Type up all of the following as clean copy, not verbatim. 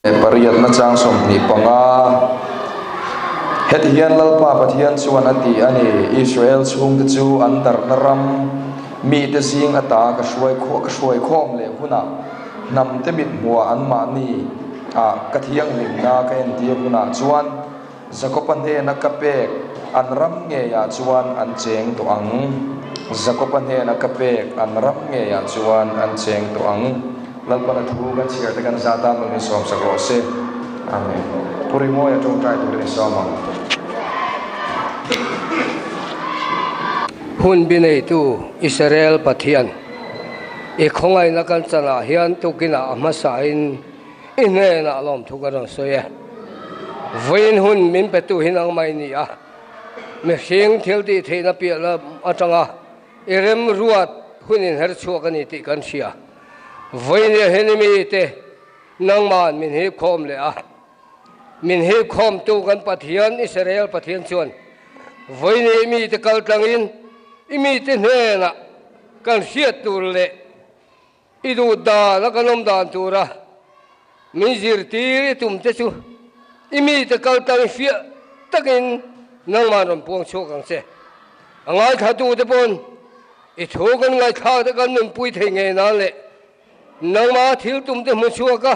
Pariyat na chang som ni panga het hian lalpa pathian chuan ati ani Israel chung te chu andar naram mi te sing ata ka shwai khom le huna nam te mit muwa an ma ni a kathiang lim na ka en ti huna chuan zakopan he na kapek an ram nge ya chuan an cheng to ang zakopan he na kapek an ram nge ya chuan an cheng to ang lalpa na thu kan chiar te kan zata mang ni som sakro se amen puri mo ya tong trai tu ni som hun binei tu Israel pathian e khongai na kan chana hian tu kina amasa in ine na lom thu kan soye voin hun min petu hinang mai ni a me hing thil ti theina pi la atanga erem ruat hunin her chuak ani ti kan sia voin e henimi te nangman min hi khom le a min hi khom tu kan pathian Israel pathian chuan voin e mi te kal tangin imi te hena kan hiat tur le idu da la kanom dan tura min zirti tum te chu imi te kal tang fia takin nang manon puang chu kang se angai kha tu te pon I thu kan ngai kha te kan nun pui thei nge na le nang ma thil tum te mu chu ka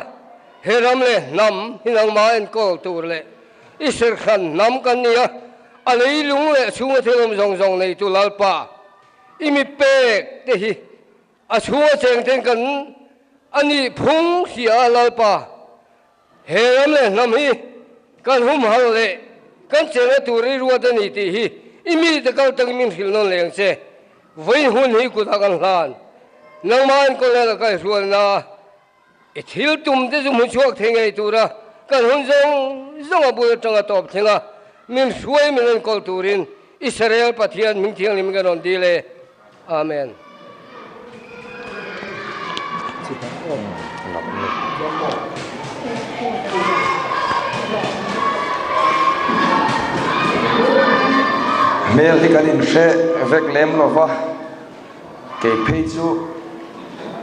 heram le nam hinang ma en ko tur le isir khan nam kan nia alei lung le chunga thelom zong zong nei tu lalpa imi pek te hi a chunga cheng ten kan ani phung sia lalpa heram le nam hi kan hum hal le kan chenga turi ruat ani ti hi imi te kal tang min hil non leng se voi hun hi ku kan hlan nang man ko le ka rual na e thil tum te zu mu chuak thengei tura kan hun zong zong a bu tanga top thenga min suai min kol turin Israel pathian min thiang lim ganon dile amen mel hi kanin she vek lem lova ke phei chu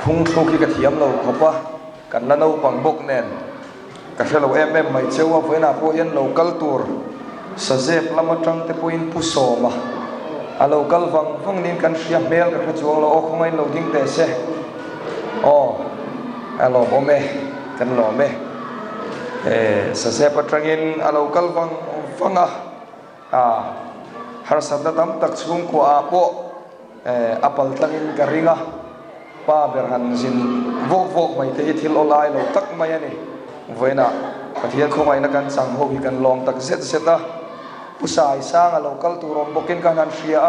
phung thu ki ka thiam lo khopa kan na no pang bok nen ka shelo em mai chewa voina po yan local tour sa zep lama tang te poin puso ma a local vang nin kan sia mel ka chuang lo khongai lo ding te se o alo bome kan lo me sa zep atangin a local vanga a har sabda tam tak chung ko a po apal tangin garinga pa berhan jin vok mai te thil olai lo tak mai ani voina pathian khongai na kan sang ho hi kan long tak zet zeta pusai sang a local turom bokin kan an ria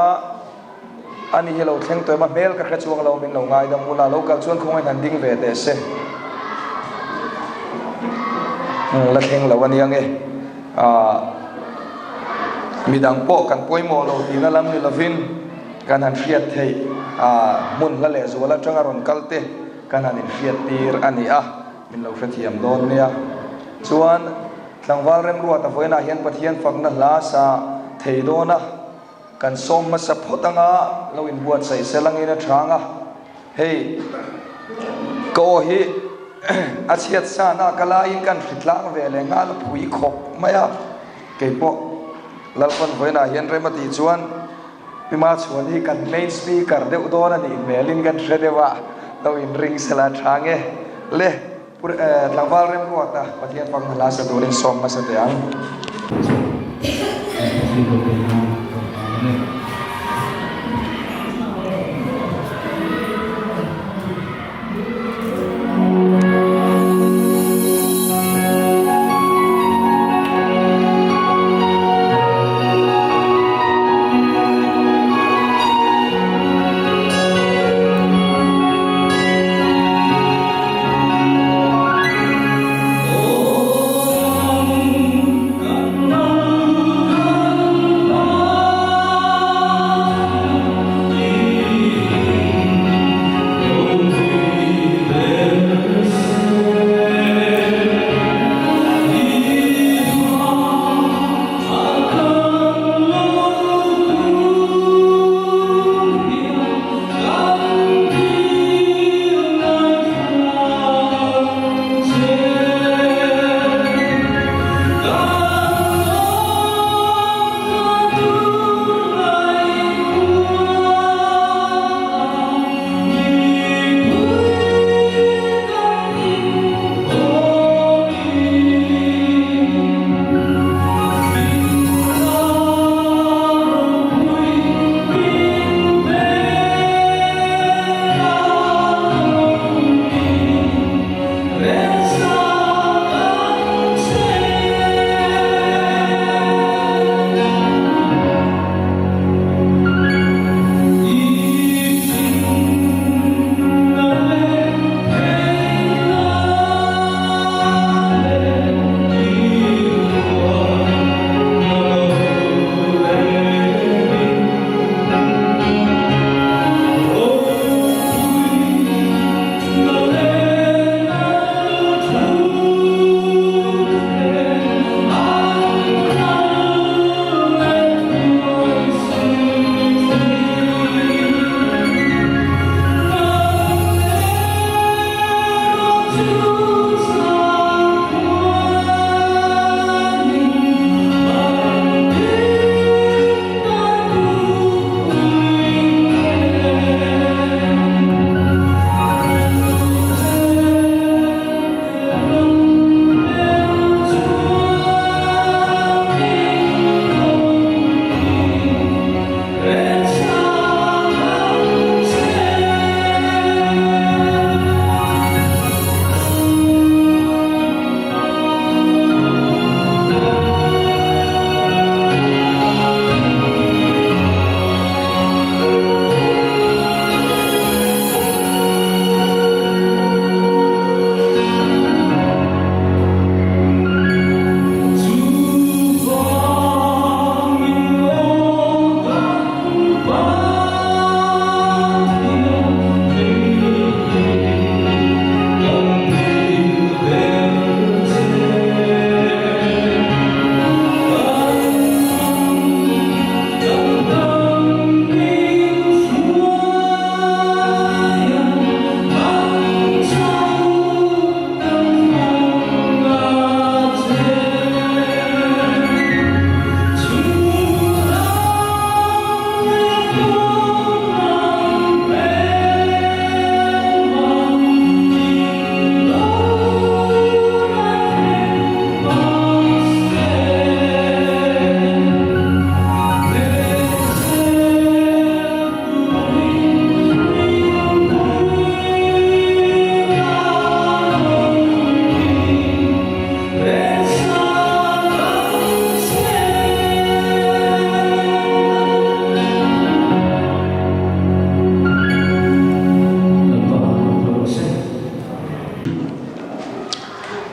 ani hello thleng toy ma mel ka khachuang lo min lo ngai dam ula local chuan khongai nan ding ve te se la theng lo ani ange midang po kan poimo lo tina lam ni lovin kan han fiat thei mun la le zo la tanga ron kalte kan han fiat tir ani a min lo thiam don nia chuan tlangwal rem ruat a voina hian pathian fakna la sa thei dona kan som ma sa photanga lo in buat sai selangina thanga hei ko hi a chiat sa na kala in kan thitlang ve le nga la phui khop maya ke po lalpan voina hian remati chuan pima chuan hi kan main speaker deuh dona ni melin kan thredewa lo in ring sela thange le pur tlangwal rem ruata pathian fakna la sa donin som ma sa te ang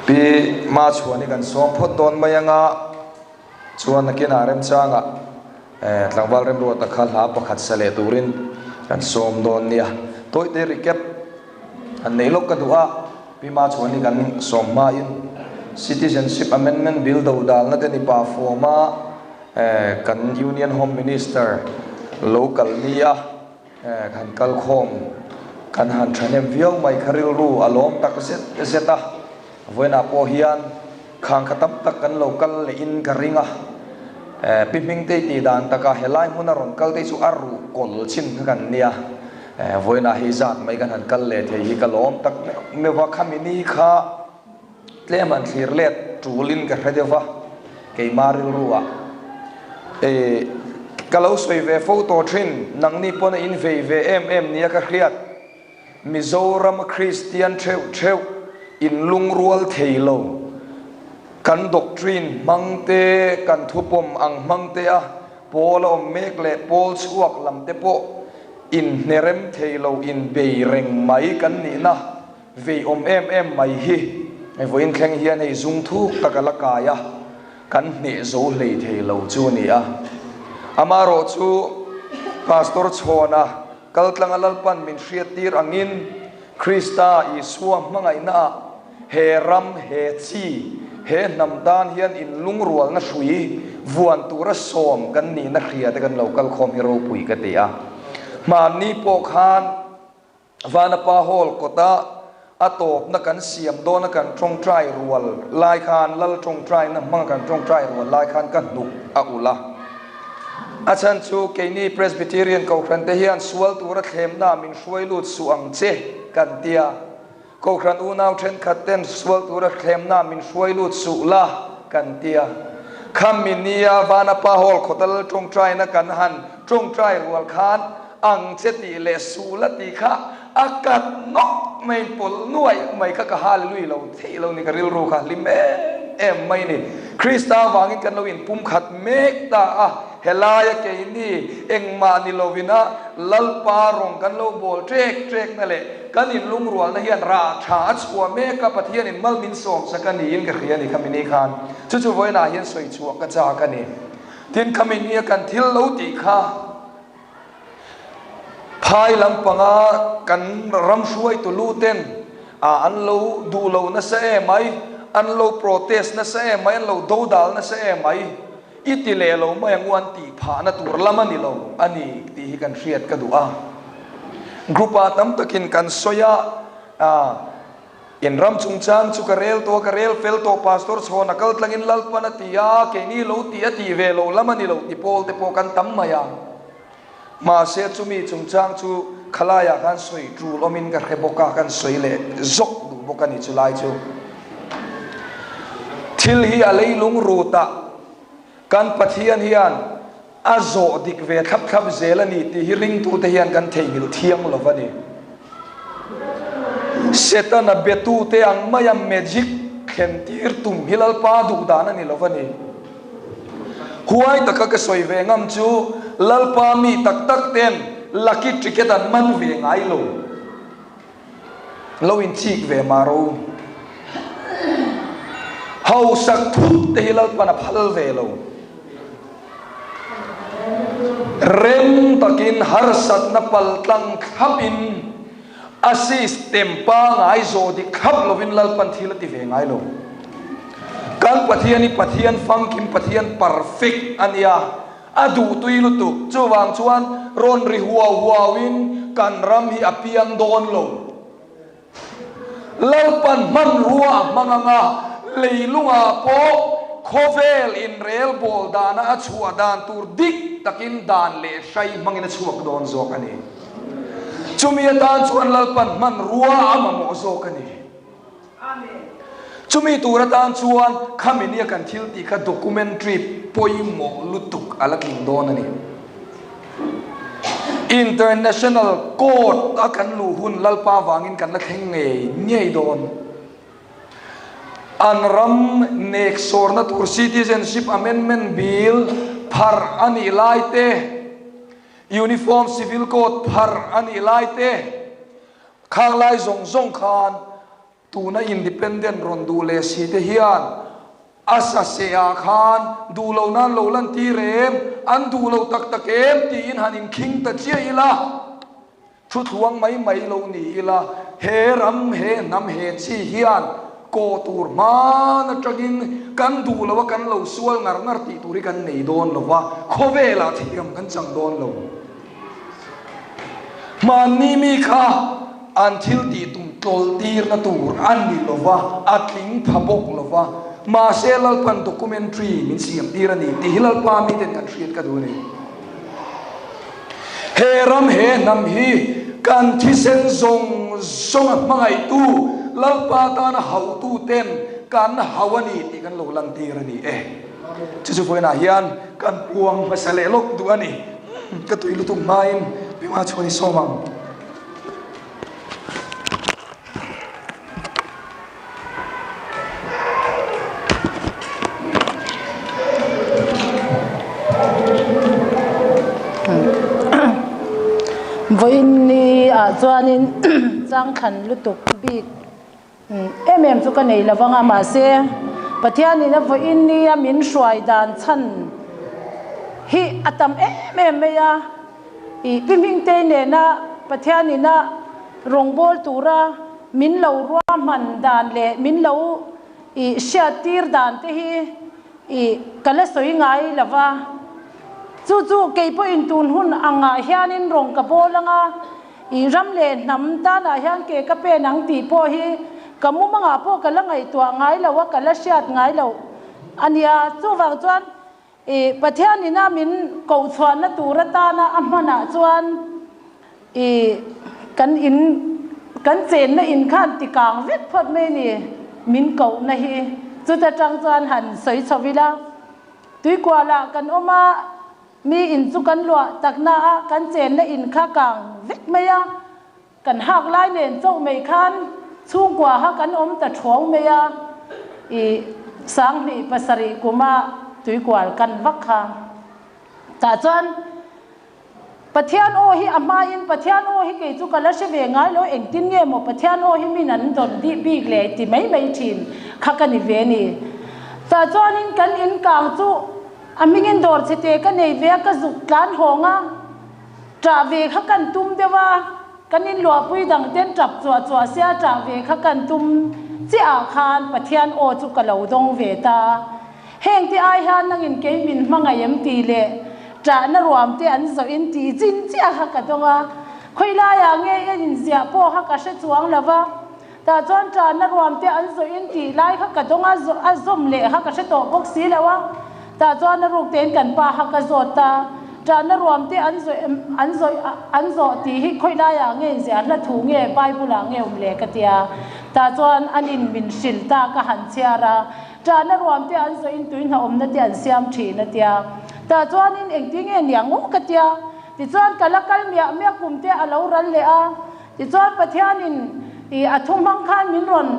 ปีมาชวนนี่กันสองพดโดนมายังอ่ะชวนนักกินอาเรมจางอ่ะหลังวันเริ่มรัวตะขันหาประคัดเสลตูรินกันสมโดนเนี่ยตัวเดริเก็บอันในโลกกันดูอ่ะปีมาชวนนี่กันสมมาอิน Citizenship Amendment Bill ดูดาลนั่นเป็นป่าฟอร์มากัน Union Home Minister local เนี่ยกันกัลคงกันหันชันยังวิวไม่คาริลรูอารมณ์ตักเสตะเวนับโอฮิอันข้างขตับตักกัน local เลยอินกริงอ่ะปิมิงเตตีดานตะกาเฮลัยมุนารอนกัลเตสุอารูกอลชินกันเนี่ยเวนัฮิจัดไม่กันหันกัลเลเทียกัลอมตักเมื่อว่าคำนี้ข้าเล่มันทีเล็ดจูลินกันเดียวว่าเกย์มาริลรูอ่ะกัลเอาสวยเวฟโตทรินนังนี่ปนอินเวเนี่ยก็เครียดมิโซรัมคริสเตียนเทวอินลุงรัวลเทโลกันด็อกทรีนมังเตกันทุปมอังมังเตอะโปลอมเมกเลโปลสวกลำเตโปอินเนเรมเทโลอินเบยเร่งไม่กันนี่นะเวอมไม่ฮีไอ้พวกอินแข่งเฮียในซุงทุกตะกะละกายะกันเนโซเลยเทโลจูนี่อะอามาโรจูพาสตอร์ชวนะกัลตังอัลปันมินเชียตีรังินคริสตาอิสวมมังไงนะเฮรัมเฮชีเฮนำดานเฮียนอินลุงรัวนัชุยวันตุระสมกันนี่นักเรียนแต่กันเรากัลคอมฮิโรปุยกันเดียมานีโปคานวานปาโฮลกตาอตบนักกันเสียมโดนนักกันตรงใจรัวลายคานลัลตรงใจนักมังกันตรงใจรัวลายคานกันนุกอาอุลาอาจารย์ชูเกนี่เพรสบิเทเรียนเขาครันเทียนสวลตัวรักเข้มน้ามินช่วยลุดสวงเจกันเตียเขาครันอูนาวเทนขัดเต้นสวลตัวรักเข้มน้ามินช่วยลุดสุละกันเตียคำมินียาวานาปาโฮลขดตลตรงใจนักกันหันตรงใจรัวคานอังเจติเลสุลติค่ะอากาศนกไม่ปลน่วยไม่ข้ากะฮาเลลุยเราที่เรานี่ก็ริลรูค่ะลิเมไม่นี่คริสตาวางินกันเราอินปุ่มขัดเมกตาเฮลายเกนี่เอ็งมานิโลวินะลัลปารองกันโลโบลเทรกนั่นแหละกันอินลุงรัวนะเฮียนราชาชัวเมกับปะเทียนอินมัลมินสมสักกันอินกับเฮียนอิคามินีคานจู่ๆไว้นาเฮียนสวยชัวกระจากันนี่ทินคามินีกันทิลโลติค่ะภายหลังปังกันรำช่วยตุลูเต้นอันโลดูโลนั่นเสียไหมอันโลโปรเทสนั่นเสียไหมอันโลดูดาลนั่นเสียไหมอิติเลโลไม่ยังวันตีผาณตัวละมันนี่โลอันนี้ที่กันเชียดกันดูกรุ๊ปอาตั้มตะกินกันสอยอินรำจุงจางจุกเรลตัวกเรลเฟลตัวพาสตอร์ชวนักลังอินลัลปนัติยาเกนี่โลตีตีเวโลละมันนี่โลติโปลติโปกันตั้มมายังมาเสียจุมีจุงจางจูขลายกันสวยจูลมินกันเขบกากันสวยเละจกดูบกันนี่จุไลจูทิลฮีอะไรลุงรูตะกันปะเทียนเฮียนอาโซดิกเวทับเซลนี่ที่ฮิริงตูเทียนกันเทียงเทียงลวันนี้เซตันเบตูเตียงมายามเมจิกเข็นตีร์ตุมฮิลลปาดูดานันี่ลวันนี้หัวไอ้ตะกักสวยเวงามจูลัลปามีตักเต็นลักกี้ทริกเกตันมันเวงไอโลเราอินชีกเวมารูเฮาสักทุบเตฮิลปานับฮัลเวโลเรมตะกินฮาร์สัตนับปัลตังขับอินอาศิสเต็มปางไอโซดิขับโลวินลัลปันทีละติเวงไอโลการปะเทียนนี่ปะเทียนฟังคิมปะเทียน perfect อันยาอดูตุยลุตุจูวางชวนรอนริหัววินกันรำฮิอภิยันโดนลงเล่าปันมันรัวมังงาเลยลุงอาโปโคเวลอินเรลบอลดานาชัวดานตูร์ดิกตะกินดานเลชัยมังอินชัวกโดนโซกันนี่จุมีดานชวนเล่าปันมันรัวอามาโมโซกันนี่จุมีตัวรัตานชวนข้ามินีกันทิลติค่ะด็อกิเมนทรีปอยโมลุตุกอะไรกินโดนนี่ International Court อากันลูหุนลัลปาวางินกันนักแข่งเงี้ยโดนอันรัมเนกโซร์นัตัว Citizenship Amendment Bill พัรอันอีไลเต Uniform Civil Code พัรอันอีไลเตข้างไล่ส่งคาน tu na independent ron du le si te hian asa se a khan du lo nan lo lan ti rem an du lo tak tak em ti in hanin king ta chia ila thu thuang mai lo ni ila he ram he nam he chi hian ko tur man atagin kan du lo kan lo sual ngar ti turi kan nei don lo wa khovela thiam kan chang don lo mani mi kha until ti tum tol tir na tur an ni lo wa atling phabok lo wa ma selal pan documentary min siam tirani ti hilal pa mi den kan treat ka du ni he ram he nam hi kan thi sen zong mangai tu lalpa ta na hau tu ten kan hawani ti kan lo lan tirani chu foi na hian kan puang masale lok du ani ka tu ilutung main bima choni somang voin ni chuanin chang khan lutuk bi em chu ka nei lawanga ma se pathian ni na voin ni min hruai dan chan hi atam em ya I piming te ne na pathian ni na rongbol tura min lo ruam man dan le min lo I shatir dan te hi I kala soi ngai lawa chu ke po in tun hun anga hianin rong ka bolanga I ram le nam ta na hian ke ka pe nang ti po hi kamu manga po kala ngai to ngai lawa kala shat ngai lo ania chu wang chuan pathian ni na min ko chhuan na tura ta na amana chuan kan chen na in khan ti kang vet phot me ni min ko na hi chu ta tang chuan han soi chawila tui kwa la kan oma mi in chu kan lua takna kan chen na in kha kang vet me ya kan hak lai nen chau me khan chung kwa ha kan om ta thong me ya sang ni pasari kuma tui kwal kan vak kha ta chuan pathian o hi ama in pathian o hi ke chu kala se ve ngai lo eng tin nge mo pathian o hi min an don di big le ti mai thin kha kan ni ve ni ta chuan in kan in kang chu amingin dor chete ka nei ve ka zuk tlan honga tra ve kha kan tum dewa kanin lo pui dang ten trap chua sia tra ve kha kan tum chi a khan pathian o chu ka lo dong ve ta heng ti ai han nangin ke min mangayam ti le tra na ruam te an zo in ti chin chi a ha ka donga khoila ya nge in zia po ha ka she chuang lawa ta chon tra na ruam te an zo in ti lai kha ka donga azom le ha ka she to box si lawa ta chon na ruk ten kan pa ha ka zota tra na ruam te an zo ti hi khoila ya nge zia la thu nge bible nge le ka tia ta chon anin min sil ta ka han chiara tra na ruam te an zo in tuin ha om na te an siam thi na tia ta chuan in eng ting en yang u ka tia ti chuan kalakal mia kum te alo ran le a ti chuan pathian in athum hang khan min ron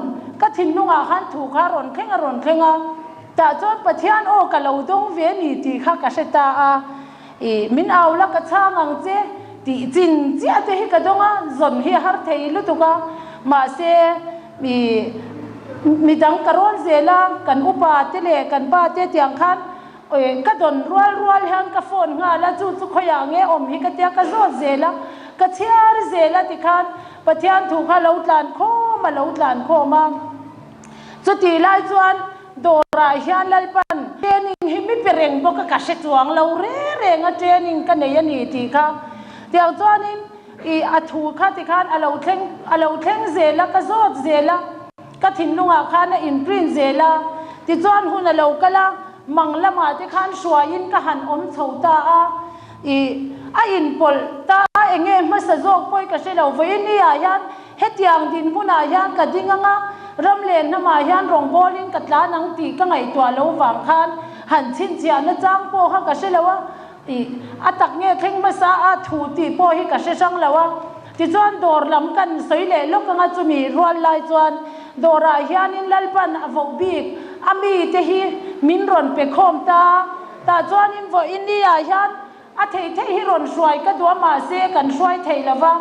ka thin lunga khan thu kha ron khenga ta chuan pathian o ka lo dong ve ni ti kha ka seta a min aula ka changang che ti chin chia te hi ka donga zon hi har thei lu tuka ma se mi dang karon zela kan upa te le kan ba te tiang khan ka don rual han ka phone nga la chu khoya nge om hi ka tia ka zo zela ka chiar zela ti khan pathian thu kha lo tlan kho ma chu ti lai chuan dora hian lalpan training hi mi pereng bo ka she chuang lo re nga training ka nei ani ti kha tiang chuan in athu kha ti khan alo thleng zela ka zot zela ka thin lunga khan in print zela ti chuan hun alo kala manglama te khan shuain ka han om chhota a in pol ta enge masa jok poi ka se lo voi ni a yan hetiang din huna yan ka dinganga ramlen na ma yan rong bolin ka tla nang ti ka ngai to lo wang khan han chin chia na chang po ha ka se lawa atak nge theng masa a thu ti po hi ka se sang lawa ti chuan dor lam kan soi le lok nga chumi rual lai chuan dora hian in lalpan avok bik ami te hi min ron pe khom ta chuan in vo india hian a thei hi ron hruai ka dua ma se kan hruai thei lawa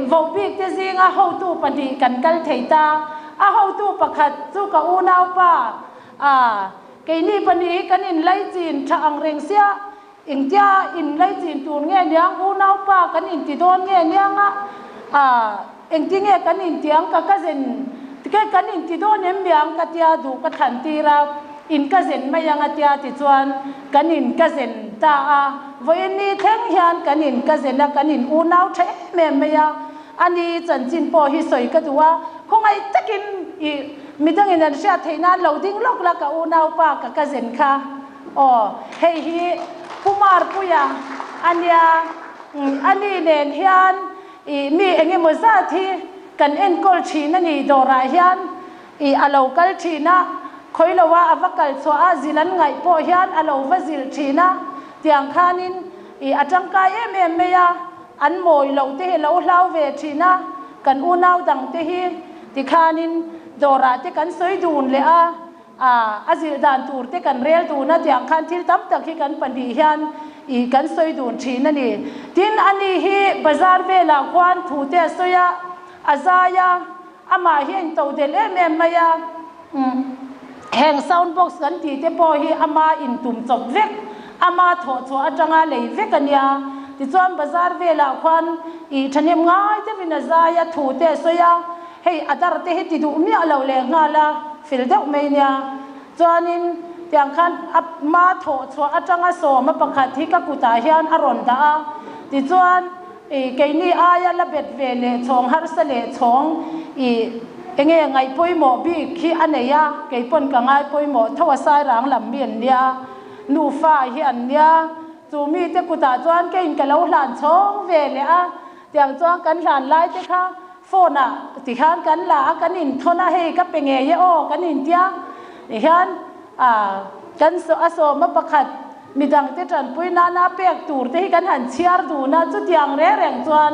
vo bik te zinga ho tu pani kan kal thei ta a ho tu pakhat chu ka u nau pa ke ni pani kanin lai chin tha ang reng sia ingtia in lai chin tun nge nyang u nau pa kanin ti don nge nyanga engti nge kanin tiang ka zen ke kanin ti don em biang ka tia du ka than ti ra in ka zen mayang atia ti chuan kanin ka zen ta voi ni theng hian kanin ka zen na kanin u nau the me meya ani chan chin po hi soi ka duwa khongai takin i midang in sha theina loading lok la ka u nau pa ka zen kha hei hi pumar puya ania ani nen hian mi enge mo za thi kan en kol thina ni dora hian alo kal thina khoilowa avakal cho a zilan ngai po hian alo vazil thina tiang khanin atangka em meya an moi lo te lo hlau ve thina kan u nau dang te hi ti khanin dora te kan soi dun le azil dan tur te kan rel tu na tiang khan thil tam tak hi kan pandi hian kan soi dun thina ni tin ani hi bazar ve la khwan thu te soya azaya ama hian to de le me maya heng sound box kan ti te po hi ama in tum chop vek ama tho cho atanga le vek ania ti chom bazar ve la khwan thanem ngai te vin azaya thu te soya hei adar te hi ti du mi alo le ngala fil deuh mai nia chuanin tiang khan ma tho cho atanga so ma pakhat hi ka kuta hian aron da ti chuan ke ni aya la bet ve le chong har sa le chong enge ngai poimo bi khi aneya ke pon ka ngai poimo thawa sai rang lam mien nia nu fa hi an nia chu mi te kuta chuan ke in ka lo hlan chong ve le tiang chuan kan hlan lai te kha phone ti khan kan la kan in thona hei ka penge ye kan in tia hian kan so aso ma pakhat midang te tran puina na pek tur te hi kan han chiar du na chu tiang re reng chuan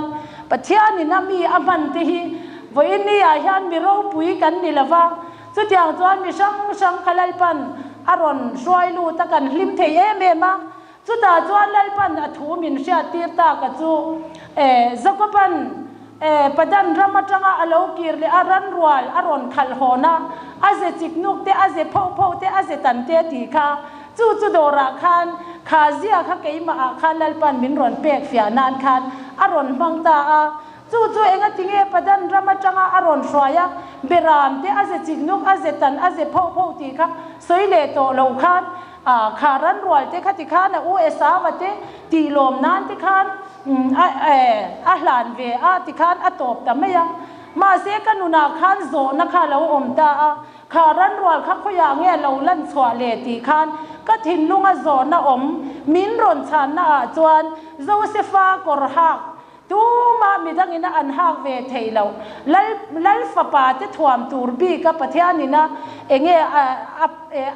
pathian ni na mi aman te hi voi ni hian mi ro pui kan ni lawa chu tiang chuan mi sang khalal pan aron roi lu ta kan hlim thei ma chu ta chuan lal pan a thu min sha tir ta ka chu zakopan padan ramatanga alo kir le aran rual aron khal hona aze chiknuk te aze pho te aze tan te ti kha chu dora khan khazia kha keima khan lalpan min ron pek fia nan khan aron mangta chu enga tinge padan ramatanga aron shwaya beram te aze chiknuk aze tan aze pho ti kha soile to lo khan kharan rual te khati khan u esawate ti lom nan ti khan hlan ve ti khan atop ta meya ma se kanuna khan zo na kha lo om ta kharan rual kha khoya nge lo lan chwa le ti khan ka thin lunga zo na om min ron chan na chuan Josepha korhak tu ma midang ina an hak ve theilo lal fa pa te thuam tur bi ka pathianina enge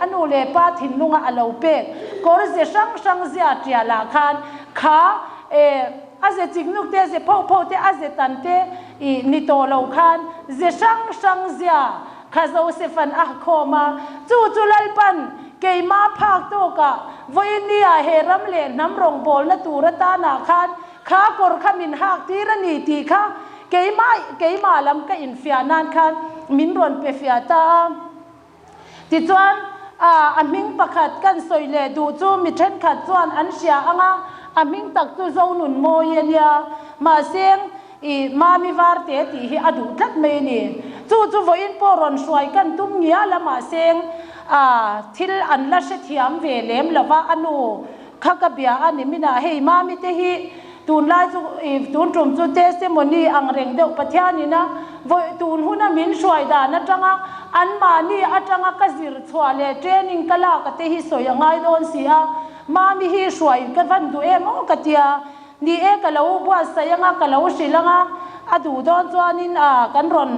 anu le pa thin lunga alo pe kor je sang zia tia la khan kha aze chignuk te ze pho te aze tan te ni to lo khan ze sang zia kha Josephan khoma chu lalpan keima phak to ka voinia heram le namrong bol na turata na khan kha kor khamin hak tirani ti kha keima lam ka infianan khan min ron pe fiata ti chuan aming pakhat kan soile du chu mi then khat chuan an sia anga aming tak tu zo nun mo yenia ma seng ma mi var te ti hi adu tlat me ni chu voin poron suai kan tum ngia lama seng thil an la se thiam ve lem lawa anu khaka bia ani mina hei ma mi te hi tun la chu tun trum chu testimony ang reng deuh pathiani na voi tun huna min suai da na tanga an ma ni atanga ka zir chwa le training kala ka te hi soya ngai don sia ma mi hi suai ka van du emo ka tia ni ka lo bua sayanga ka lo silanga adu don chuanin kan ron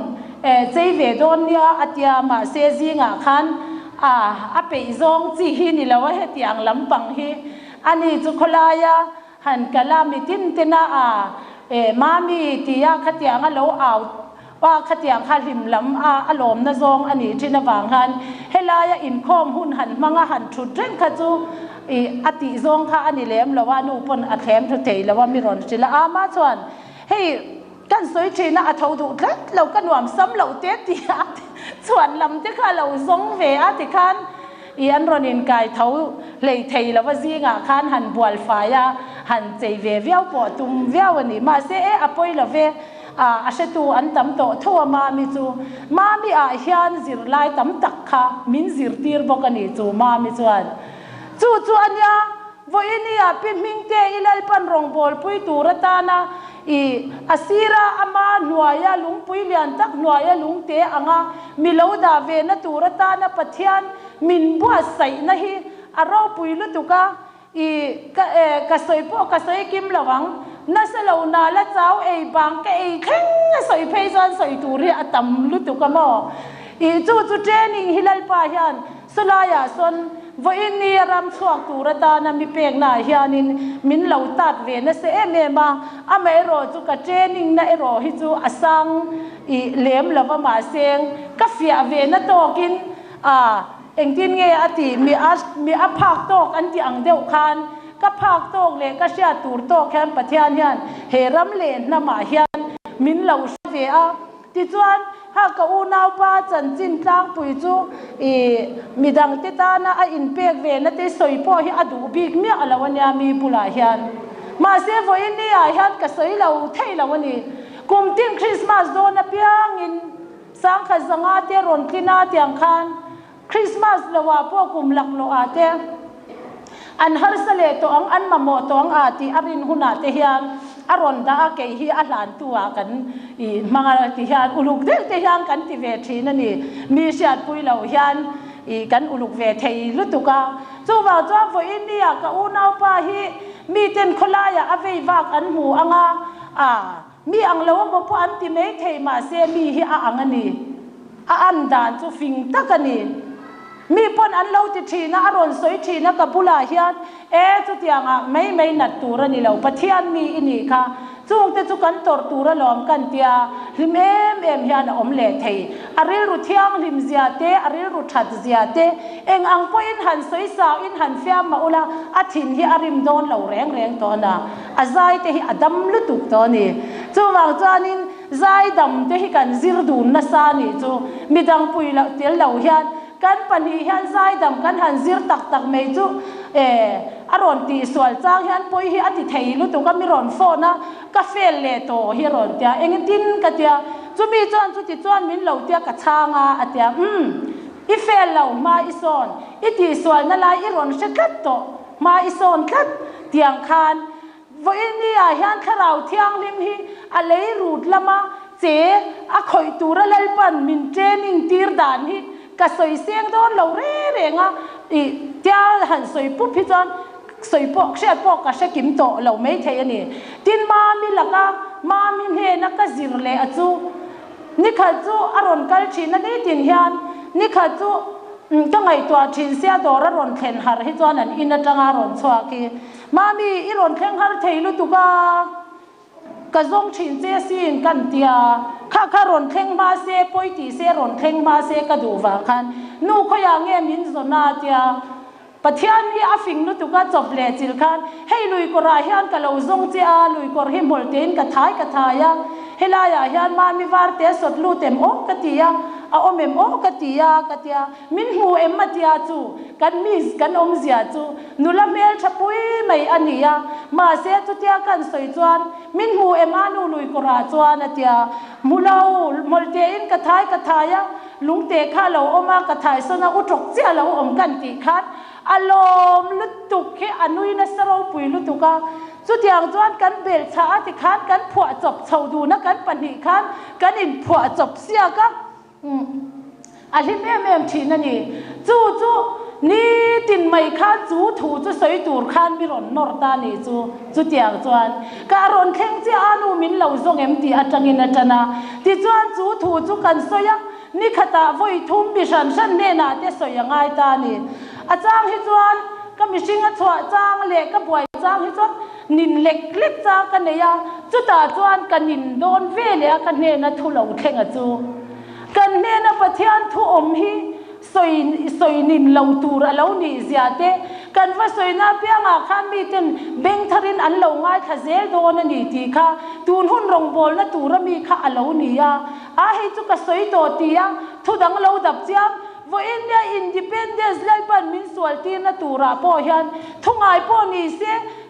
chei ve don nia atia ma se zinga khan a pe zong chi hi ni lawa he tiang lampang hi ani chu kholaya han kalami tin tena mami tia khatianga lo aw wa khatiang khalim lam alom na zong ani thina wanghan helaya in khom hun han manga han thu tren kha chu ati zong kha ani lem lawa nu pon a thlem thu thei lawa mi ron chila ama chuan hei kan soi thina a tho du tlat lo kan wam sam lo te ti ส่วนลำที่ข้าเราทรงเวอติคันอีอันรอนินกายเท้าเลยเทยแล้วว่าซีงาคันหันบัวฟ้ายาหันใจเวเวียวปอตุมเวียววันนี้มาเสออปอยละเวอาเชตูอันตั้มโตทั่วมามิจูมามีอาเฮียนจิรไลตั้มตักค่ะมินจิรตีร์บอกกันนี่จูมามิจวนจูอันยาวันนี้พิมิงเตอิลัลปันรองบอลปุยตูรตานาอีอาศิระอามาหน่วยลุงปุยเลียนตักหน่วยลุงเตะอ่างมิลาวดาเวนตูรตานาปัทยานมินบัวใส่นะฮีอาราวปุยลุตุกะอีกสอยพวกกสอยกิมระวังนั่นสลาวนาละเจ้าบางก็แข็งสอยเพย์ซันสอยตูเรียตัมลุตุกะมออีจูเจนิงฮิลัลปายันสลายาสนวันนี้รำสวกตูรตานามีเพียงนาเฮียนินมินเหล่าตัดเวนเสเมมาอเมรอจูกะเจนิงนาเอรอฮิจูอสังอีเลี้ยมละว่ามาเซงกาเฟียเวนโตกินเองที่เงยอติมีอัพากโตกอันที่อังเดียวคันก็พากโตกเลยก็เสียตูรโตกแค่ปัทยานยันเฮรัมเลนนามาเฮียนมินเหล่าเวียที่จวนหากอูนาวป้าจันจินตั้งปุยจูมีดังติตานะอินเปียกเวนติสอยพ่อฮิอดูบิกเมียอะไรวันนี้มีปุลาเฮียนมาเซฟวันนี้เฮียนก็สอยเราเท่เราวันนี้กุมทิ้งคริสต์มาสโดนเปียงอินสังขสังอาเตรอนกินาเตียงคันคริสต์มาสละว่าพวกกุมหลักโลอาเตอันฮาร์สเลตองอันมาโมตองอาติอารินหุนาเทียนอารอนดาเกฮีอาหลานตัวกันอีมังอาติฮานอุลุกเดลเทียนกันที่เวทีนั่นนี่มีเสียดปุยเหล่าฮานอีกันอุลุกเวทีลุตุกาจูว่าจ้าฝอินเดียกับอุนาวปาฮีมีเต็นคนลายอเวยวากอันหูอังมีอังเลวบ่พอันที่ไม่เทมาเซมีฮีอังนี่อันดานจูฟิงตักนี่มีปนอันเล่าติทีนะอารมณ์สวยทีนะกับบุลาเฮียนจุดอย่างไม่นัดตัวนี่เราปะเทียนมีอินี่ค่ะจุงแต่จุกันตอร์ตัวล้อมกันเตียลิมเฮียนอมเล่เทยอาริรุที่ยังลิมเสียเตอาริรุทัดเสียเตเองอังพออินหันสวยสาวอินหันเฟียมมาอุลาอาทินฮีอาริมโดนเหล่าแรงตัวน่ะอาใจเตฮีอดัมลุตุกตัวนี่จูวางจานินใจดำเตฮีกันซิรดูนนัสานี่จูมีดังปุยเหล่าเตียเหล่าเฮียนกันปันหิฮันใจดำกันหันซิรตักไม่จูอารมณ์ตีสวลจ้างฮันปอยฮีอติเทยลุตุก็มีรอนโฟนะกาเฟลเลโตฮีรอนเตียเองตินกันเตียจูมีจวนจูติจวนมินเหล่าเตียกะช่างอันเตียอีเฟลเหล่ามาอิซอนอีตีสวลนั่นละอีรอนเชกัตโตมาอิซอนกัดเตียงคานวันนี้ฮันข้าเราเที่ยงลิมฮีอะไรรูดละมาเจ๊อะคอยตูระเลปันมินเจนิงตีร์ดานฮีก็สวยเสียงโดนเราเร่งอีเจ้าหันสวยปุ๊บพี่จอนสวยปอกเสียปอกก็เสียกิมโตเราไม่ใช่อันนี้ตินมามีละก็มามีเฮนักก็จิรเลอจูนี่ข้าจูอารมณ์กัลชินนั่นตินเฮียนนี่ข้าจูก็ไงตัวชินเสียตัวรอนเข็นหาให้จวนนั้นอินจังอารมณ์สวากีมามีอีรอนเข็นหาเทลุตุกากระจงชินเจสินกันเตียข้ารอนเข่งมาเซปอยตีเซรอนเข่งมาเซกระดูวาคันนูขยางเงี้ยมินโซนาเตียปะเทียนนี่อาฟิงลุตุกาจบเลจิลคันให้ลุยกราฮิอันกะเลวจงเจียลุยกราฮิมอลเตนกะท้ายะเฮลายาฮิอันมามีวาร์เตสดลูเต็มโอกะเตียอมเอ็มโอกะเตียมินหูเอ็มมาเตียจูกันมิสกันอมเสียจูนุละเมลชะปุยไม่อันนี้มาเสียจุเตียกันสวยจวนมินหูเอ็มอานูลุยกราจวนเตียมูลาวมอลเตนกะท้ายะลุงเตะข้าเราอมากะท้ายสนะอุตรกเจียเราอมกันตีคัดอารมณ์ลุตุกแค่อนุยนัสเราปุยลุตุกาสุดอย่างจวนกันเบลชาติคัดกันผัวจบชาวดูนะกันปันหิคันกันอินผัวจบเสียก็อันที่แม่ทีนั่นนี่จูนี่ตินไม่คันจูถูจูสวยตูร์คันมิรอนนอร์ตานี่จูเตียงจวนการอนเข่งเจ้านูมินเหล่าทรงเอ็มตีอาจังอินอาจนาที่จวนจูถูจูกันสวยนี่ขตาไว้ทุ่มบิชันเนนาเตสวยง่ายตานี่อาจารย์ฮิจวนก็มีสิ่งอัศวจางเล็กก็บ่อยจางฮิจวนนินเล็กจางกันเนี่ยจุดตาจวนกันนินโดนเวลียกันเนี่ยนะทุเลาเข่งจูกันเนี่ยนะประเทศทุอมฮีสวยนินเหล่าตูระเหล่านี่เสียเต กันว่าสวยน่าเปียงข้ามีเต็นเบงทารินอันเหลาง่ายข้าเซลโดนนี่ทีค่ะตูนหุ่นรงบอลนะตูระมีข้าอันเหลานี่ให้จุกสวยโตตีทุดังเหลาดับเจียงว่าอินเดียอินดิเพนเดนซ์ไลบันมินสวลตีนะตูระพ่อยันทุ่งไอพ่อนี่เส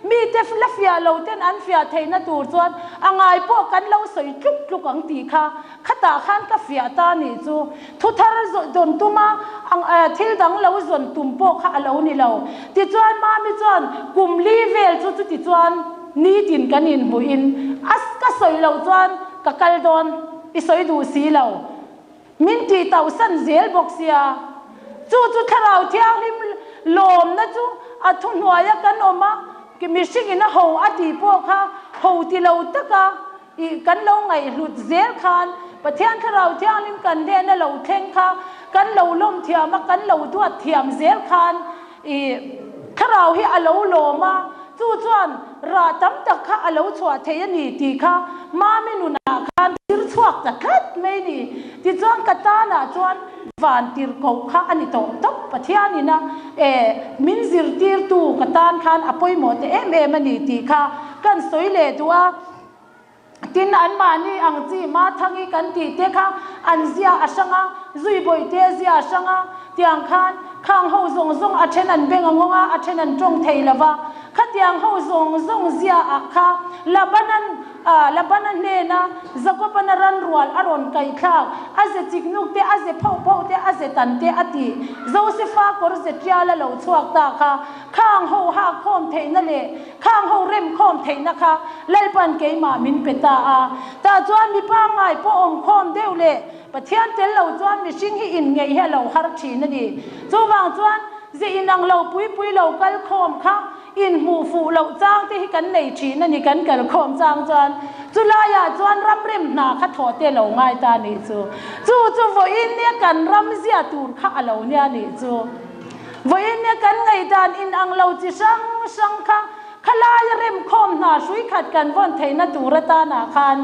มีเทฟลฟิอาเหลาเต้นอันฟิอาเทนะตูจวนอ่างไอพ่อกันเหลาสวยจุกจุกอังตีค่ะข้าตาขันกับฟิอาตานี่จูทุทารจนตุมาอังทิลดังเหลาจนตุมพ่อข้าเหลานี่เหลาติจวนมามิจวนกุมลีเวลจูติจวนนี่ดินกันอินบุอินอัสก็สวยเหลาจวนกับกัลดอนอิสวยดูสีเหลามินตีเต่าสันเซลบอกเสียจู่ขราวเที่ยงริมลมนะจู่อัทุนหัวยกันออกมากิมิชิกินะหัวอดีพวกค่ะหัวที่เราตะกะอีกันเราไงหลุดเซลคานประเทศขราวเที่ยงริมกันเดนเราเข่งค่ะกันเราล้มเทียมกันเราตัวเทียมเซลคานอีขราวที่อเราโลมาจู่จวนราตั้มตะค่ะอเราชัวเทียนีตีค่ะมาไม่นุนาคันที่ชวกตะคัดไม่นี่ที่จวนกตานะจวนวันที่เขาค่ะอันนี้โตทับประเทศนี้นะมินซิร์ตีร์ตูกตานคันอภัยหมดมันนี่ตีค่ะกันสวยเลยตัวทินอันมานี่อังจีมาทั้งอีกันตีเตค่ะอันเสียอาชังอ่ะจุยบอยเตเสียอาชังอ่ะที่อังคันข้างหูซงอาเชนันเบงงงอาเชนันจงเทลวะขัดยังหูซงเสียอาค่ะลับนันเนนะจะก็ปนรันรัวอารอนไก่ข้าวอาเจจิกนุกเตอาเจเผาเตอาเจตันเตอติโจสิฟ้ากอร์เจตยาละเหลาชวกตาค่ะข้างหูหักคอมเทนั่นเลยข้างหูเร็มคอมเทนะคะเล่ปันเกยมามินเปตาแต่จวนมีป้าไงพ่ออมคอมเดียวเลยประเทศเตลเราจวนมีสิ่งที่อินไงให้เราฮาร์ชีนั่นดีจวนบางจวนจะอินังเราปุยเรากัลคอมค่ะอินหูฟูเราจ้างที่กันในชีนั่นนี่กันกัลคอมจ้างจวนจุลายาจวนรำเร็มหนาขัดถอเตเราง่ายตานี่จูวอินเนี่ยกันรำเสียตูร์ข้าเราเนี่ยนี่วอินเนี่ยกันไงดานอินอังเราจิช่างค่ะขลายเร็มคอมหนาช่วยขัดกันวันเทนตูระตาหนาคัน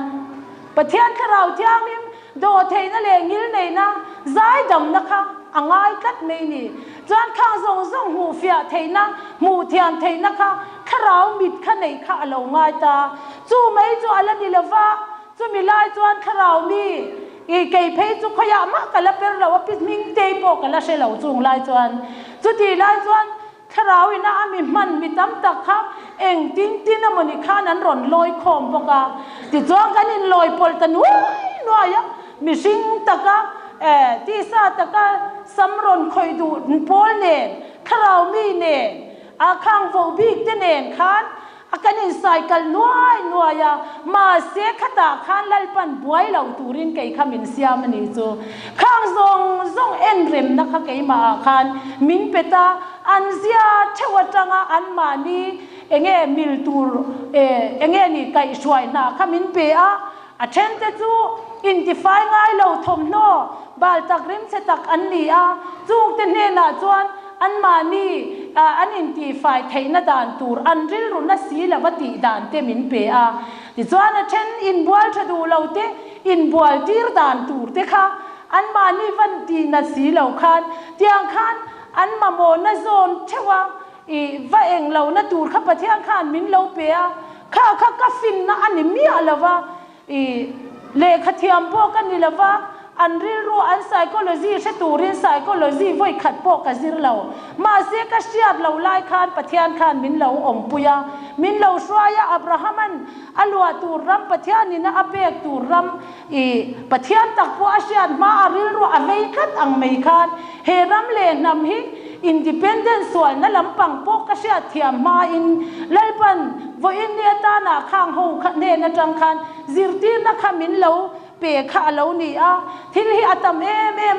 ประเทศข้าเราเที่ยงนี้โดเทนเลงิลในนะใจดำนะคะอ่างไอกัดไม่นี่จวนข้างส่งหูเฟียเทนะหมูเทียนเทนะคะข้าเรามิดข้าในข้าเราง่ายตาจู่ไม่จู่อะไรนี่ละวะจู่มีลายจวนข้าเรามีอีเกยเพยจู่ขยะมากกันละเป็นเราว่าพิษมิงเตยโปกันละเชลเราจู่ลายจวนจู่ตีลายจวนข้าเราอินะมีมันมีตั้มตะครับเองติ้นน่ะมันอีข้านั้นร่อนลอยคอมปกะติดจวนกันอินลอยปอลตันว้ยนัวยะมีสิงตะกะที่ซาตะกะสำรนคอยดูปอลเนนข้าเรามีเนนอาข้างโฟบิกเนนคันอาการอินไซเคิลนัวยะมาเสียขตาคันลัลปันบวยเราตูรินเกยขมินเสียมันนี่จูข้างซงเอ็นเรมนะคะเกยมาคันมินเปตาอันเสียเทวจังอันมานีเองมิลตูร์เองนี่ไกช่วยนะขมินเปอาเช่นเตจูอินติฟายง่ายเราทมโนบาลตักริมเสตักอันนี้จูกเตเนน่าจวนอันมานีอันอินติฟายไทยนาดานตูร์อันริลรุนสีละวัติดานเตมินเปอาดิจวนเช่นอินบัวจะดูเราเตอินบัวตีร์ดานตูร์เตค่ะอันมานีวันตีนาสีเราคันเตียงคันอันมาโมนาโซนเทว่าว่าเองเรานาตูร์ข้าพเจ้าคันมินเราเปียข้าฟินนะอันนี้มีอะไรวะเลขเทียมพวกกันนี่ละว่าอันริรู้อันไซโคโลจีเชตูรินไซโคโลจีไว้ขัดพวกกันสิเรามาเสียกเชียบเราไล่คันปะเทียนคันมินเราอมปุยามินเราสวายอับราฮัมันอัลวาตูรัมปะเทียนนี่นะอับเบกตูรัมปะเทียนตักพวกเชียนมาอาริรู้อเวคัดอังเมคันเฮรัมเลนำฮิอินดิเพนเดนซ์ส่วนนั่นลำปังพวกกเชียเทียมมาอินไลปันวอินเนียตานาข้างหูเนนจังคันซิรตีนักขมินเราเปะข้าเรานี่ที่ที่อัตม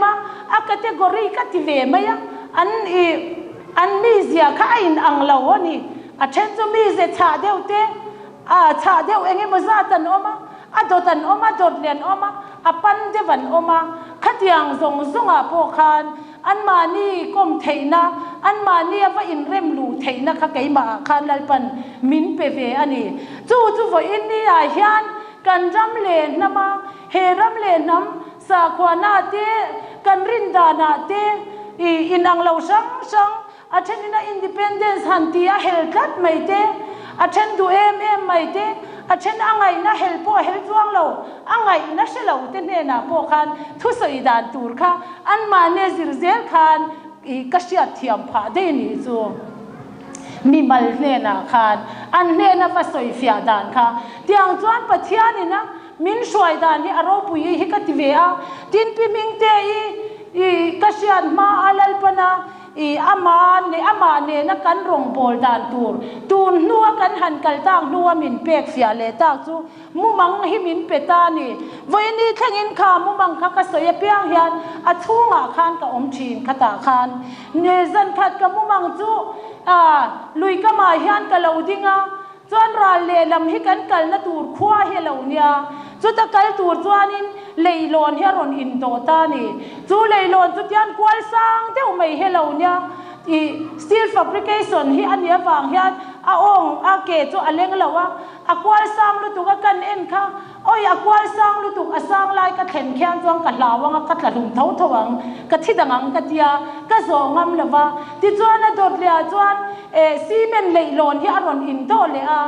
มาอักเตกอรีกัติเวมายอันมีเสียข้าอินอังเราวนี่เช่นจะมีเสียชาเดียวเตชาเดียวเองมาซาตันอมาโดตันอมาโดดเรียนอมาปันเดวันอมาขัดยังซงพวกคันอันมานี่ก้มเทนะอันมานี่ว่าอินเร็มลูเทนะข้าเกยมาคันลัลปันมินเปเวอันนี้จู่ว่าอินนี่อายันกันรำเลนนะมาเฮรำเลนน้ำสาขวานาเตกันรินดานาเตอินอังเราสัง a then in a independence hantia helkat maite a then du maite a then angai na helpo heltuang lo angai na shelo te na po khan thu soi dan tur kha an mane zirzel khan I kasia thiam pha de ni chu mi mal ne na khan an ne na va soi fia dan kha tiang chuan pathian ina min shoi dan ni aro pui hi ka ti ve a tin pi ming te I kasian ma alal pana I ama ne na kan rong bol dan tur nuwa kan han kal tang nuwa min pek fia le ta chu mu mang hi min peta ni voi ni thangin kha mu mang kha ka soya piang hian a chunga khan ka om thin khata khan ne zan khat ka mu mang chu lui ka ma hian ka lo dinga chuan ral le lam hi kan kal na tur khwa he lo nia chu ta kal tur chuanin leilon he ron in do ta ni chu leilon chu tian kwal sang deu mai he lo nia I steel fabrication hi ania wang hian a ong a ke chu aleng lawa a kwal sang lu tu ka kan en kha oi a kwal sang lu tu a sang lai ka thlen khian chuang ka lawang ka tla lum thau thawang ka thidangang ka tia ka zongam lawa ti chuan a dot le a chuan cement leilon hi a ron in do le a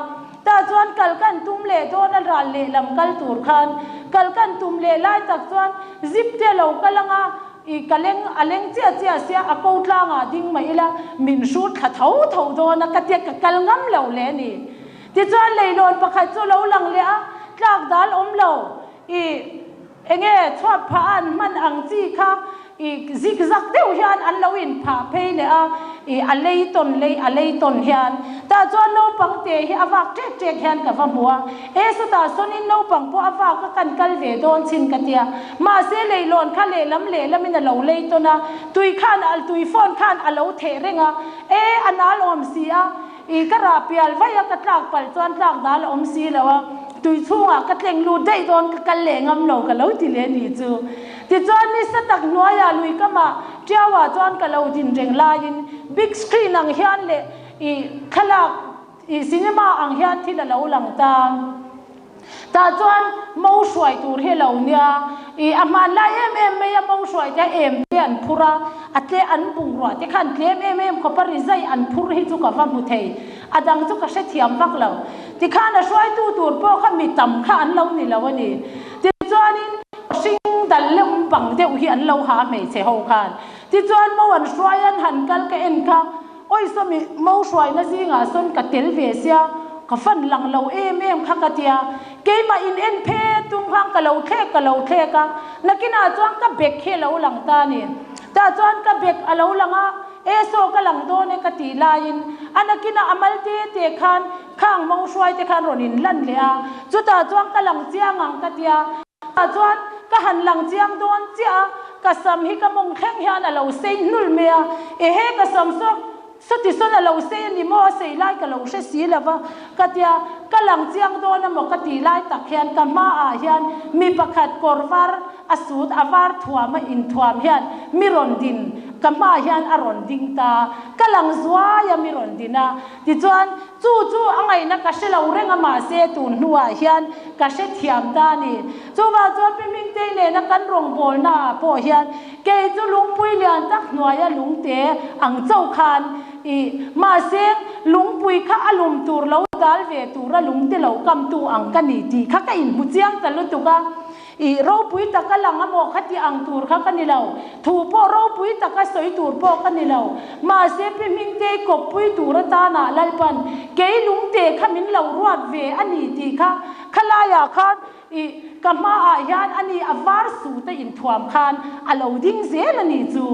ta chuan kal kan tum le don al ral le lam kal tur khan kal kan tum le lai tak chuan zip te lo kalanga I kaleng aleng chia sia a ko tlanga ding mai la min shoot kha thau do na ka te ka kal ngam lo le ni ti chuan leilon pakhat chu lo lang le a tlak dal om lo I enge chhuat pha an man ang chi kha I zigzag deu hian an lo in pha phei le a I alei ton hian ta chuan no pang te hi awak tek hian ka va muwa su ta sonin no pang po awak ka kan kal ve don chin ka tia ma se leilon kha le lam in a lo lei to na tui khan al tui phone khan a lo the renga anal om sia I ka ra pial vai ka tlak pal chuan tlak dal om si lawa tui chunga ka tleng lu dei don ka kal le ngam lo ka lo ti le ni chu ti chuan ni satak noya lui ka ma tiawa chuan ka lo din reng lain big screen ang hian le I khalak I cinema ang hian thila lo lang ta chuan mo shwai tur he lo nia I aman la me ya mo shwai ta an phura atle an bung ro te khan tlem ko par rizai an phur hi chu ka va mu thei adang chu ka she thiam vak lo ti khan a shwai tu tur po kha mi tam kha an lo ni lo ni ti chuanin sing dal lem pang deu hi an lo ha me che ho khan ti chuan mo an shwai an han kal ka en kha oi so mi mo shwai na zinga son ka tel ve sia ka fan lang lo kha ka tia ke ma in en phe tum hang ka lo the ka nakina chuang ka bek he lo lang ta ni ta chuan ka bek a lo langa so ka lang do ne ka ti lain anakina amal te khan khang mo shwai te khan ronin lan le a chu ta chuang ka lang chiang ang ka tia ta chuan ka han lang chiang don chia ka sam hi ka mong kheng hian a lo sei nul me a he ka sam so sati sona lo sei ni mo sei lai ka lo she si lava katia kalang chiang do na mo kati lai tak hian ka ma a hian mi pakhat korwar asut avar thuama in thuam hian miron din ka ma hian aron ding ta kalang zwa ya miron dina ti chuan chu angai na ka shelo renga ma se tu nuwa hian ka she thiam ta ni chuwa chuan pi ming te ne na kan rong bol na po hian ke chu lung pui lian tak hnuaya lung te ang chau khan I ma se lung pui kha alum tur lo dal ve tura lung te lo kam tu ang ka ni ti kha ka in bu chiang talu tu ka I ro pui ta ka lang amo khati ang tur kha ka ni lo thu po ro pui ta ka soi tur po ka ni lo ma se pi ming te ko pui tur ta na lalpan ke lung te kha min lo ruat ve ani ti kha khala ya khan I kama a hian ani avar su te in thuam khan alo ding zel ani chu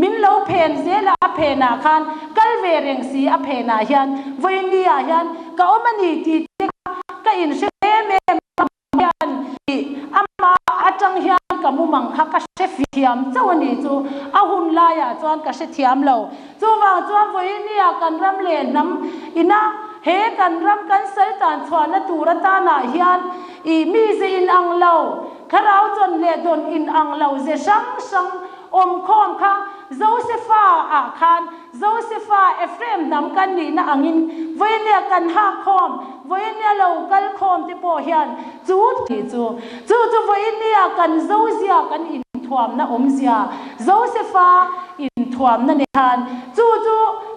min lo phen zela phena khan kalve reng si a phena hian voini a hian ka omani ti ka in she me hian ama atang hian ka mu mang kha ka she fiam chawani chu a hun la ya chuan ka she thiam lo chu wa chuan voini a kan ram le nam ina he kan ram kan sel tan chwana turata na hian I mi ze in ang lo kharau chon le don in ang lo ze sang om khom kha Josepha a khan Josepha Ephraim nam kan ni na angin voine kan ha khom voine lo kal khom te po hian chu voine kan Josiah kan in thuam na omzia Josepha in thuam na ne khan chu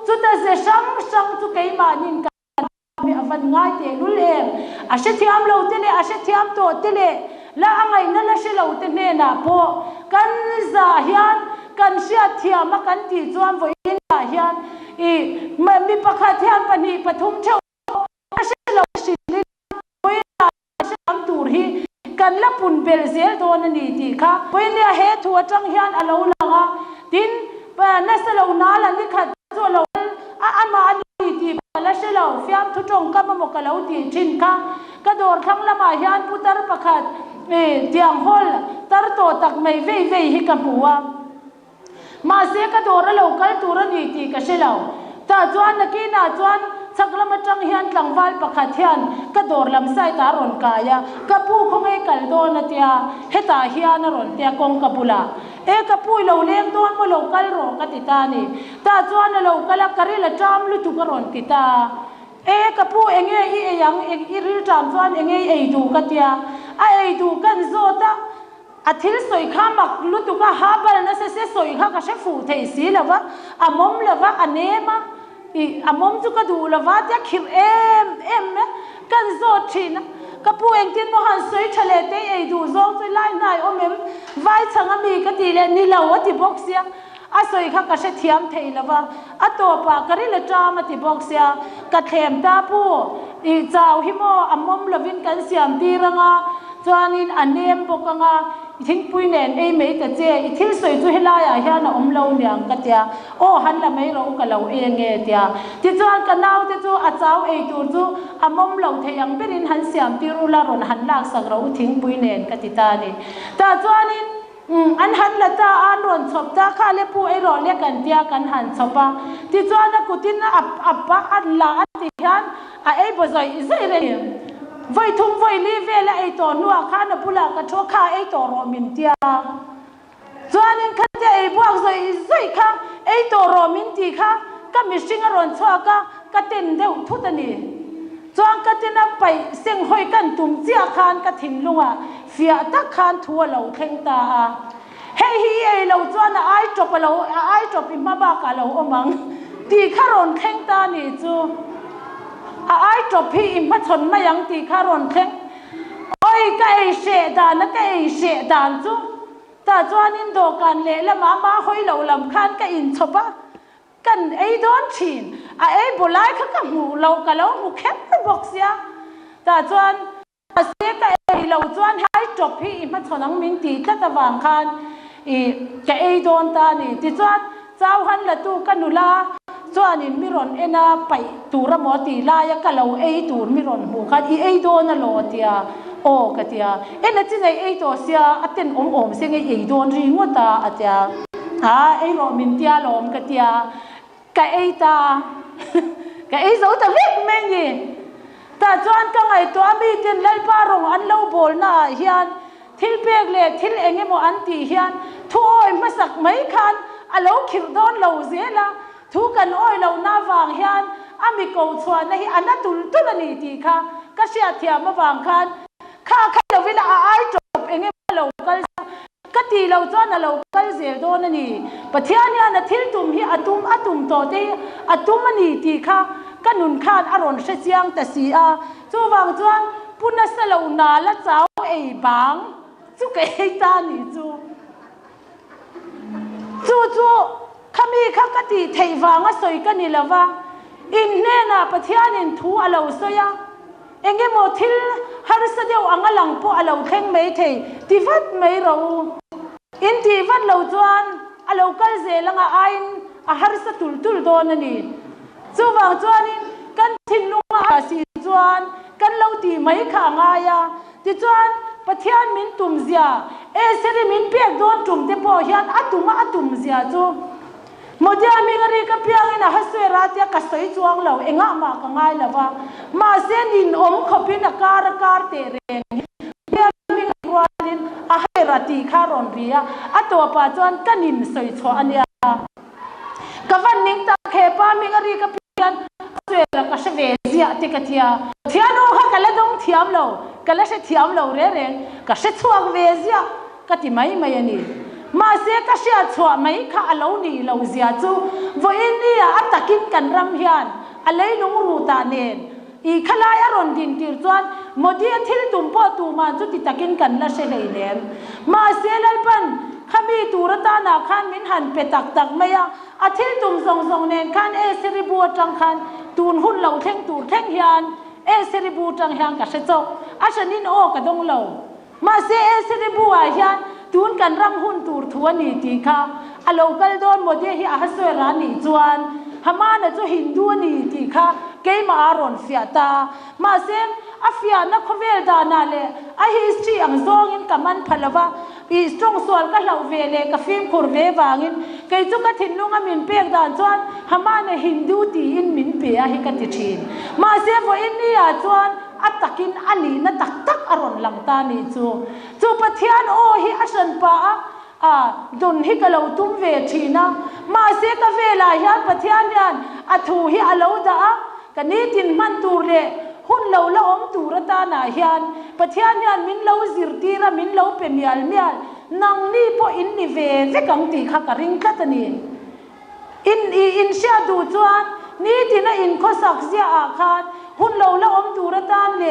chu ta ze sang chu ke ma nin ka mi avan ngai te lul em a she thiam lo te le a she thiam to te le la angai na la she lo te ne na po kan za hian kan sia thiam ma kan ti chuam voi in la hian I mi pakhat hian pani pathum theu a she lo shi ni voi la she am tur hi kan la pun bel zel don ani ti kha voi ne he thu atang hian alo langa tin pa na se lo na la ni khat zo lo a ama ani ti la she lo fiam thu tong ka ma mo ka lo ti thin kha ka dor thang lama hian putar pakhat tiang hol tar to tak mai ve hi ka buwa ma se ka dor lo kal tur ani ti ka she lo ta chuan na ki na chuan saklam atang hian tlangwal pakhat hian ka dor lam sai ta ron kaya ka pu khongai kal don atia heta hian ron tia kong ka bula e ka pu lo leng don mo lo kal ro ka ti ta ni ta chuan lo kala karila tram lu tu ka ron ti ta e ka pu enge hi e yang i ri tram chuan enge ei du ka tia a ei du kan zo ta athil soi kha mak lu tu ka ha bal na se soi kha ka she fu thei si lawa amom lawa anema amom chu ka du lawa tia khir em me kan zo thina ka pu eng tin mo han soi thale te ei du zong choi lai nai omem vai changa mi ka ti le ni lawa ti box ya a soi kha ka she thiam thei lawa a to pa kari le tama ti box ya ka thlem ta pu I chaw hi mo amom lovin kan siam ti ranga chuanin anem bokanga thing pui nen ei mei ta che I thil soi chu helaya hian a om lo niang ka tia o han la mei ro ka lo e nge tia ti chuan ka nau te chu a chaw ei tur chu amom lo theyang berin han siam ti ru la ron han lak sak ro thing pui nen ka ti ta ni ta chuanin an han la ta an ron chop ta kha le pu ei ro le kan tia kan han chopa ti chuan a kutin appa an la ti hian a ei bozoi zai re voi thum voi li vela ei to nuwa kha na pula ka tho kha ei to ro min tia chuanin kha te ei buak zoi kha ei to ro min ti kha ka mi singa ron chwa ka ten deu thu ta ni chuan ka tin a pai seng hoi kan tum chia khan ka thin lunga fia ta khan thua lo theng ta a hei hi ei lo chuan ai top I ma ba ka lo omang ti kha ron theng ta ni chu ai top hi im pa chon ma yang ti kha ron theng oi ka ei she dan na ka ei she dan chu ta chuan in do kan le la ma hoi lo lam khan ka in chopa kan ei don thin a ei bolai kha ka mu lo ka lo mu khem box ya ta chuan a se ka ei lo chuan hai top hi im pa chonang min ti ta ta wang khan I ka ei don ta ni ti chuan chaw han la tu kanula chuan in miron ena pai tura mo ti la ya ka lo ei tur miron bu kha I ei don a lo tia o ka tia ena chinai ei to sia aten om se nge ei don ri ngota atia ha ei ro min tia lom ka tia ka ei ta ka ei zo ta vek me ni ta chuan ka ngai to mi tin lai pa rong an lo bol na hian thil pek le thil enge mo an ti hian thu oi masak mai khan alo khir don lo zela thu kan oi lo na wang hian ami ko chwa na hi anatul tulani ti kha ka sia thia ma wang khan kha lo vila ai top enge lo kal ka ti lo chuan lo kal zel don ani pathian ya na thil tum hi atum to te atum ani ti kha kanun khan aron hre chiang ta si a chu wang chuan puna salo na la chaw ei bang chu ke ta ni chu khami kha ka ti thei wanga soi ka ni lawa in ne na pathian in thu alo soya enge mo thil har sa deu angalang po alo theng mei thei ti vat mei ro in ti vat lo chuan alo kal zelanga ain a har sa tul don ani chu wang chuan in kan thin lunga si chuan kan lo ti mai kha nga ya ti chuan pathian min tum zia e seri min pek don tum te po hian atum zia chu modia mi ngari ka piang ina haswe ratia ka soi chuang lo enga ma ka ngai lawa ma sen in om khopin a kar te reng mi ngwanin a hera ti kharon ria ato pa chuan kanin soi chho ania ka van ning ta khe pa mi ngari ka pian swe la ka shve zia te ka thia thiano kha kala dong thiam lo kala se thiam lo re ka se chuak ve zia ka ti mai ani มาเสียก็เสียชัวไม่ข้าเราหนีเราเสียจูวันนี้อัตกินกันรำยันอะไรนุ่งรูตาเนนอีขลายอรอนดินติร์จวนโมดีที่ตุ่มพ่อตูมาจุดติตะกินกันละเชลัยเลมมาเสียลัลปันขมีตูรตานาขันมินหันเปตักตักไม่ยาอาทิตย์ตุ่มทรงเนนขันสิริบัวจังขันตูนหุ่นเหล่าเท่งตูเท่งยันสิริบัวจังยันกับเชจกอาชนินโอกระดงเหล่ามาเสียสิริบัวยันตูนกันรำหุ่นตูทัวนีตีค่ะอโลกัลโดนโมดีที่อาศัยร้านนีจวนฮามานะจูฮินดูนีตีค่ะเกย์มาอารอนฟิอาตามาเซมอาฟิอานักเวลดานาเลอาฮิสตรีอังซองอินกัมันพลาวะอีสตรงส่วนก็เหล่าเวเลกับฟิล์มคูร์เววางินเกย์จุกทินลุงอามินเปียกดานจวนฮามานะฮินดูตีอินมินเปียฮิกัติชินมาเซมว่าอินนี่อาจวนอัตกินอันนี้นัตักตักอารอนหลังตานีจูปะเทียนโอฮิอาชันปาดุนฮิกะเลาตุ้มเวทีนะมาเสียกะเวลายันปะเทียนยันอัทูฮิอาเลาดากันนี้ตินมันตูเรหุ่นเลาละอมตูรตานายันปะเทียนยันมินเลาซิรตีระมินเลาเปมียลนังนี่พออินนิเวกังตีขักริงกัตนีอินเชียดูจวนนี่ตินะอินข้อสักเสียอาคารหุ่นเลาละอมตูรตานเล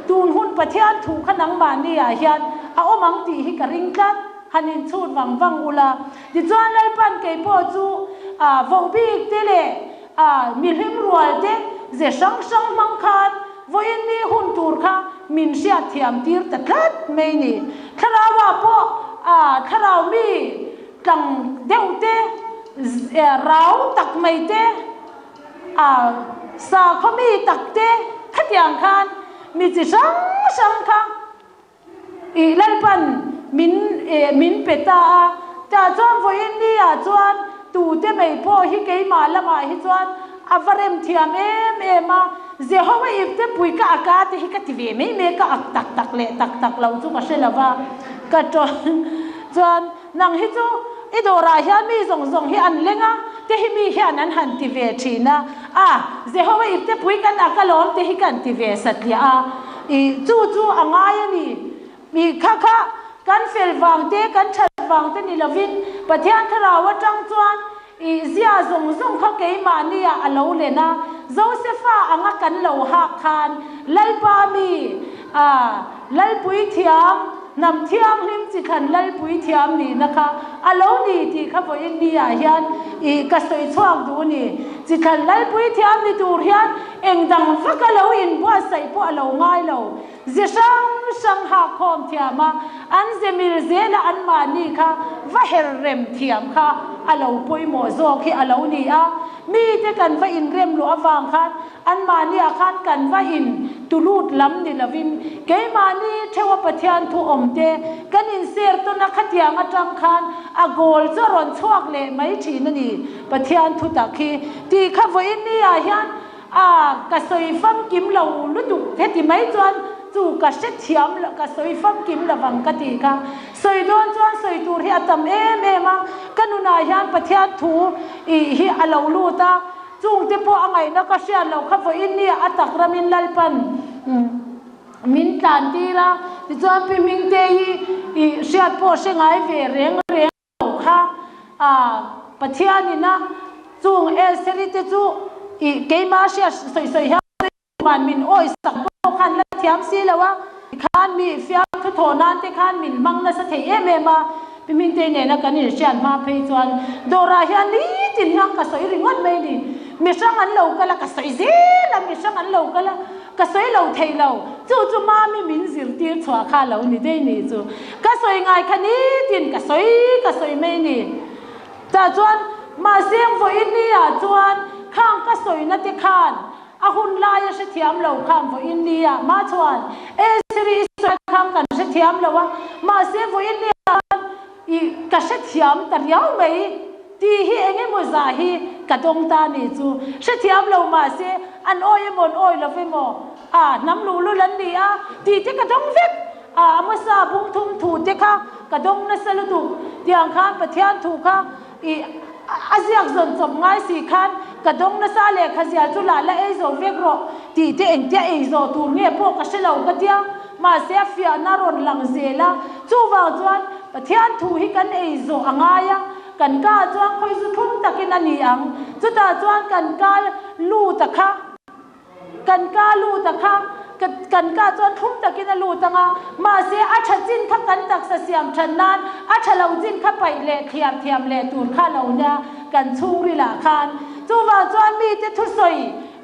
ตูนหุ่นปะเทียนถูกขนังบานนี่อายันเอาอมังตีฮิกริงกัตฮันินชูดวังอุลาดิจวนเลปันเกย์พ่อจูวอบีกเตเลมิลฮิมรัวเตเจช่างมังคันวันนี้หุ่นตูร์ค่ะมินเชียเทียมตีร์ตัดลัดไม่นี่ถ้าเราว่าพ่อถ้าเรามีกังเดวเตเราตักไม่เตสาเขามีตักเตขัดอย่างคันมีจิช่างค่ะอีเลปันมินเปตาแต่จวนวันนี้จวนตูเตไม่พอฮิเกย์มาละมาฮิจวนอาวเรมเทียมมาเจ้าว่าอีฟเตปุยกะอากาศฮิกะทีวีไม่กะอักตักเละตักเราจุกเชลว่ากะจวนนังฮิจูอีโดราฮิมีส่งฮิอันเลงะเตฮิมีฮิอันนั้นหันทีวีชีนะเจ้าว่าอีฟเตปุยกันอากาศล้อมเตฮิกันทีวีสัตยาอีจูอ่างายนี่มีค่ะกันเฟลวังเตกันชัดวังเตนี่ละวินปะเทียนทราวจังจวนอีเสียส่งเขาเกย์มานี่อะเลวเลยนะโจเซฟ้าอังกันเลวหักคันไล่ปามีไล่ปุยเทียมนำเทียมหิมจิขันไล่ปุยเทียมนี่นะคะเลวนี่ที่เขาบอกอินเดียยันอีกระสวยช่วงดูนี่จิขันไล่ปุยเทียมนี่ดูยันเองดังฟักเลวอินบัวใส่บัวเลวง่ายเลวเจช่างหักคอมเทียมอันเจมิลเซลอันมานี่ค่ะว่าเฮรเรมเทียมค่ะเลวปุยโมโซที่เลวนี่มีแต่กันว่าอินเรมหลวงฟังคันอันมานี่คันกันว่าอินตุลูดล้ำนี่ละวินเกย์มานี่เทวปะเทียนทุอมเตกันอินเสียตัวนักขัดยังจังคันโกลจะรอนชวกเละไม่ทีนั่นนี่ปะเทียนทุตะคีตีข้าวอินนี่ยันกระสวยฟังกิมเหล่าลุดุเทติไม่จวนจูกระเช็ดเทียมกระสวยฟังกิมละวังกติค่ะสวยโดนจวนสวยตูเรียตำมากันนุนายันปะเทียนทูฮิอาเลาลูตาจุงที่พออะไรนักเสียเราข้าวอินนี่อัตกรามินลัลปันมินตันตีละที่จวนพิมิงเตยเสียพอเสียงไอเวเร่งค่ะปะเทียนนี่นะจุงเสริตจูเกย์มาเสียสวยๆฮะมันมินโอ้ยสักคันละเทียมซีแล้ววะคันมีฟิอาทุโทนันที่คันมินมังนะสเทียมาพิมิงเตยเนี่ยนะกันนี่เสียนมาเพย์จวนโดราฮิอานี่ตินยังกระสวยริงวันไม่ดีมีช่างอันเหล่ากันละกระสวยเสียละมีช่างอันเหล่ากันละกระสวยเหล่าเทยเหล่าจู่มามีมินสิรตีชัวข้าเหล่านี่ได้นี่จู่กระสวยไงคันนี้ตินกระสวยไม่นี่แต่จวนมาเสียงฝอินนี่จวนข้างกระสวยนัดขานหุ่นลายเสถียรเหล่าข้างฝอินเดียมาชวนสิริสวยข้างกันเสถียรเหล่าวะมาเสียงฝอินเดียอีกระเสถียรแต่ยาวไม่ที่ฮีเองมุซาฮีกระดงตานี่จูเสถียรเหล่ามาเสียอันโอยมนโอยละฟิโมน้ำลูลันนี่ที่กระดงเวกมาซาบุ้งทุ่มถูเด็กค่ะกระดงนัสลุตุที่อังคารปะเทียนถูกค่ะอีอาเซียกส่วนจบง่ายสี่คันกระดงนัสเลขเสียจุฬาและเอโซเวกโรที่เองเอโซตูเนี่ยพวกกระเชลากระเดียมาเสียฟิอานารุนหลังเซล่าจู่ว่าจวนป ปะเทียนถูหิกันเอโซอ่างายะกันกาจวงคอยสุทุ่มตะกินันนี่อังจุดาจวงกันกาลูตะคะกันกาลูตะคะกันกาจวนทุ่มตะกินลูตังมาเสียอัชจินขับกันตักเสียมชันนานอัชเหลาจินขับไปเละเทียมเละตูนข้าเหลาเนี่ยกันชูริลาคานจูว่าจวนมีแต่ทุสอย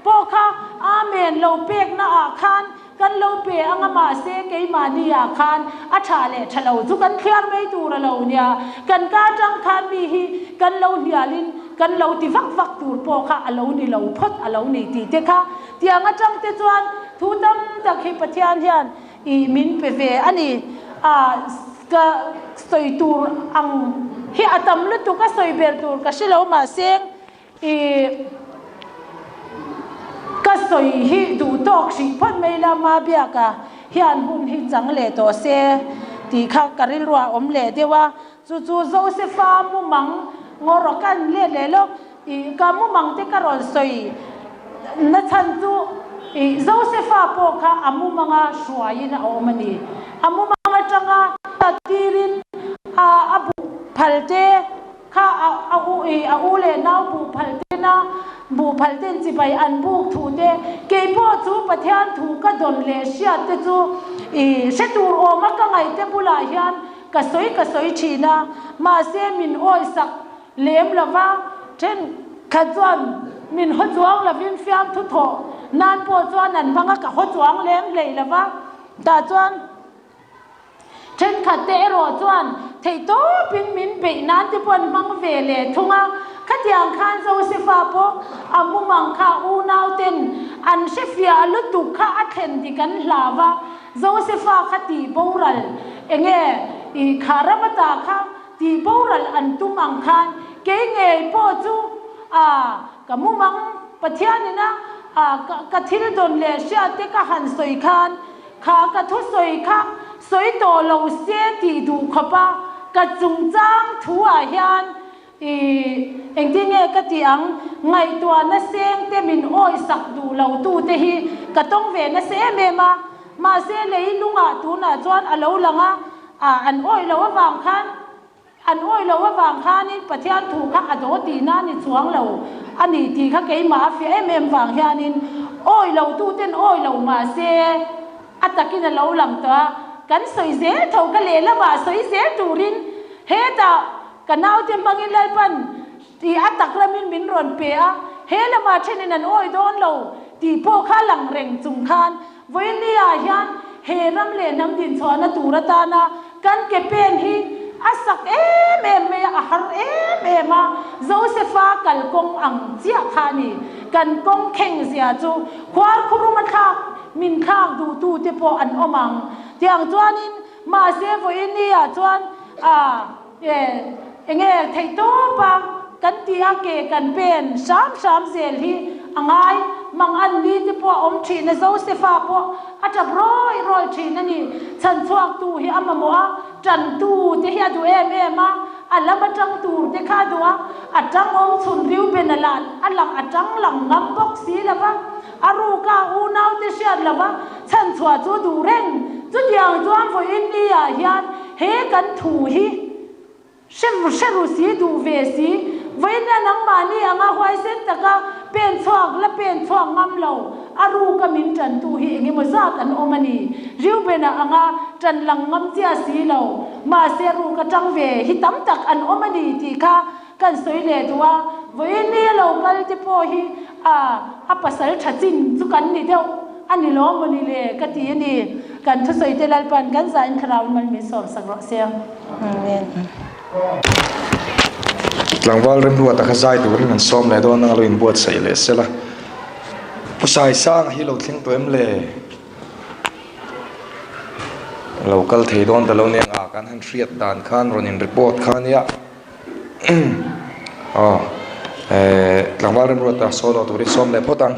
โปค่ะอาเมนเหลาเปียกนาอาคานกันเหลาเปียงมาเสียเกยมานีอาคานอัชาเละเหลาจูกันเคลียร์ไม่ตูระเหลาเนี่ยกันกาจังคานมีฮีกันเหลาเฮียลินกันเหลาที่ฟักตูนโปค่ะเหลานี่เหลาพดเหลานี่ตีเตค่ะเตียงจังเตจวนทุดำจากที่ปะเทียนเฮียนอีมินเปเวอันนี้ก็สวยตูอังเฮียตำลุตุก็สวยเบลตูก็ชิลเอามาเสียงอีก็สวยฮีดูตอกสิพันไม่ละมาเบียกะเฮียนหุ่นฮีจังเลตัวเสตีข้ากริลว่าเลเดียวว่าจู่โจเซฟามุมังงอรกันเลลกอีกามุมังที่กรอนสวยนัชันจูโจเซฟาโปค่ะอามุมังสวยนะโอมันนี่อามุมังจังตัดตีรินอาบุพัลเตค่ะอาอูเลนาบุพัลเตนะบุพัลเตนจิไปอันบุกถูเตเกยพ่อจูปะเทียนถูกระดนเลเชียเตจูเชตูโอมักกังไงเตบุลาฮิอันกระสอยชีนะมาเซมินโอยสักเลมละว่าเช่นขจวนมินหัวจวงละวินฟิมทุโถนานปวดจวนนั่นพังก็หัวจวงเลมเลยละว่าตาจวนเช่นขัดเตะรอจวนเทโตปินมินเปนานที่ปนมังเวเลทุงขัดยังขันโซเซฟาโปอามุมังข้าอูนาวเต็นอันเชฟยาลุตุข้าอัดเห็นที่กันลาวาโซเซฟาขัดตีบูรัลเองอีคารามตาข้าตีบูรัลอันตุมังขันเกยเงยปอจูกับมุมังปะเทียนนี่นะกะทิลดนเลเชียเตกะหันสวยคันขากะทุสวยค่ะสวยโตเราเสียตีดูขบะกะจุงจ้างทัวเฮียนเองที่เงกะตีอังไงตัวน่ะเสียงเตมินโอยสักดูเราตูเตฮีกะต้องเวน่ะเสียเมมาเสียเลยลุงตูน่ะจวนอะโลลังอันโอยเราว่าวางคันอันโอ้ยเราว่าบางข้านี่ประเทศถูกข้าอโดตีน่านี่สวงเราอันนี้ที่ข้าเกยมาเฟียเมมบางข้านี่โอ้ยเราตู้เต้นโอ้ยเรามาเสียอัตตะกินเราหลังตัวกันสวยเสียเท่ากันเลยละมาสวยเสียตูรินเฮตากันเอาเต็มบังอินเลยปันที่อัตตะกระมินรอนเปียเฮละมาเช่นนั้นโอ้ยโดนเราที่พวกข้าหลังเร่งจุงคานเวนี่อายันเฮรัมเลน้ำดินสวนตูรตานากันเก็บเป็นฮีอาศักเมอาหารมาโจเซฟากัลกงอังเจียคานีกันกงเข่งเสียจูควาครุมันคักมินคักดูตูเตปอันอมังเตียงจวนินมาเซฟอินเดียจวนเงไทโตปะกันตีอาเกกันเป็นสามเซลฮีอังไงมังอันนี้ที่พวกอมชีนโจเซฟาพวกอาจจะร้อยชีนั่นนี่ฉันชวกตูฮีอัมมัวจันตูที่เฮียดูมาอันละมาจังตูที่ข้าดูอัดจังองสุนริวเป็นอะไรอันหลังอัดจังหลังน้ำบกสีละวะอารูกาอูนาวที่เชียดละวะฉันชวจูดูเร่งจุดอย่างจวนฝอินเดียเฮียนเฮกันถูฮีเชรุสีดูเวสีเว้นนังมานี่อ่ะหอยเส้นตะกะเป็นช่วงและเป็นช่วงงำเหลาอารูกมินจันตูฮีเงี้ยมาซากันโอมานีริวเป็นอ่ะจันหลังงำเจียสีเหลามาเสรูกจังเวฮิตำตักอันโอมานีที่ค่ะกันสวยเลยตัวเว้นนี่เหลากันที่พอฮีปัสสาวะชัดจินสุกันนี่เดียวอันนี้ล้อมันนี่เลยกตินี่กันทุสวยเตลัลปันกันสายคราวมันมีสอนสักเสียงหลังว่าเริ่มรู้ว่าตะขจายตัวนั้นซ้อมเลยโดนนั่งเราอินบวชใส่เลยเสียละผู้ชายสร้างให้เราทิ้งตัวเอ็มเลยเราก็เทโดนแต่เราเนี่ยการหันเสียดด่านข้านเราเนี่ยรีพอร์ตข้านเนี่ยหลังว่าเริ่มรู้ว่าตะโซโลตัวนี้ซ้อมเลยพอตัง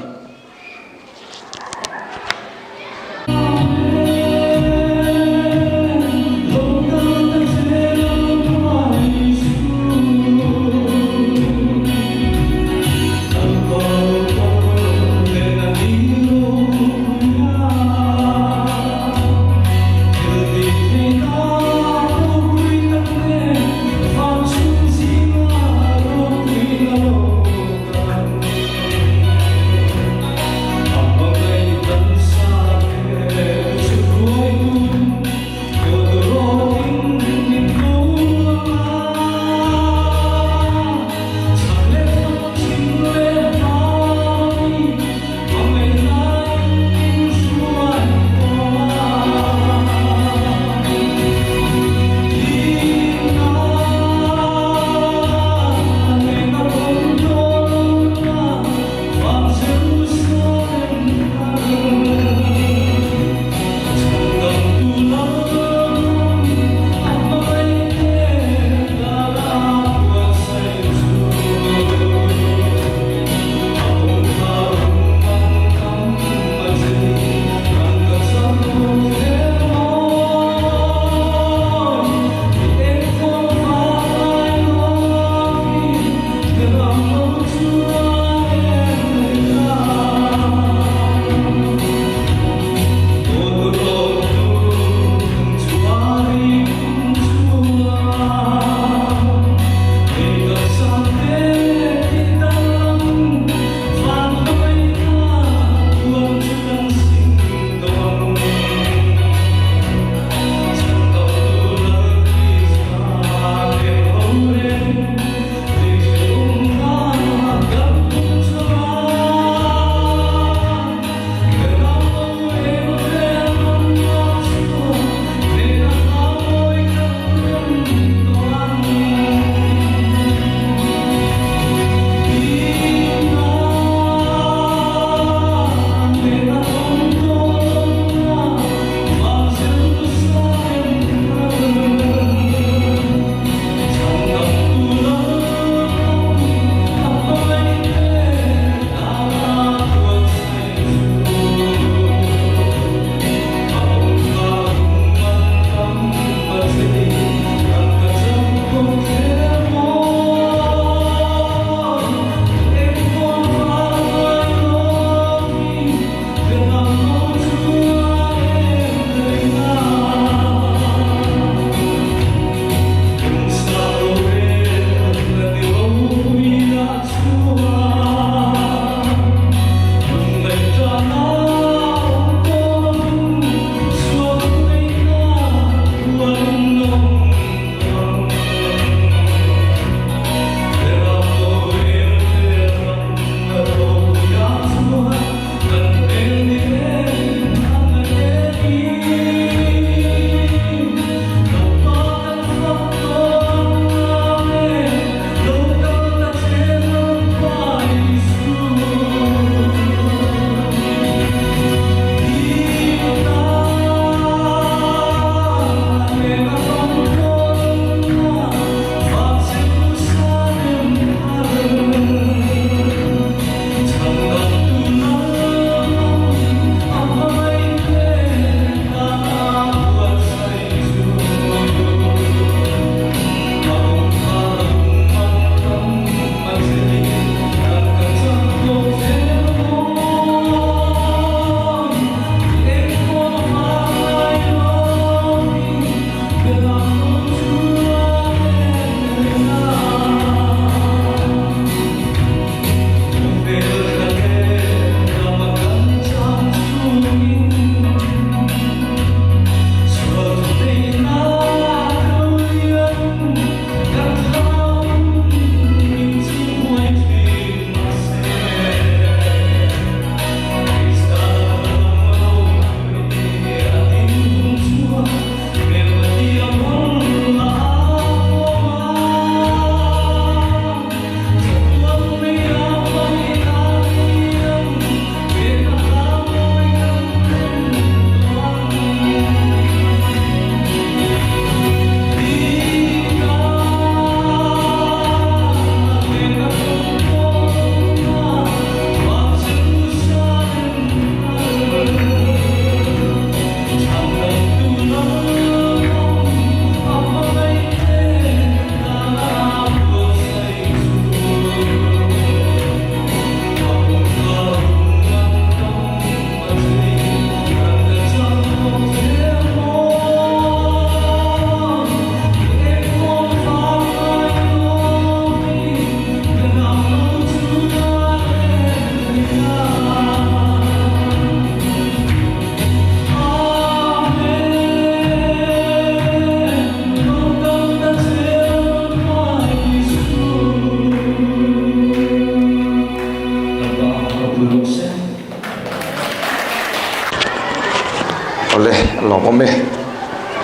lom ome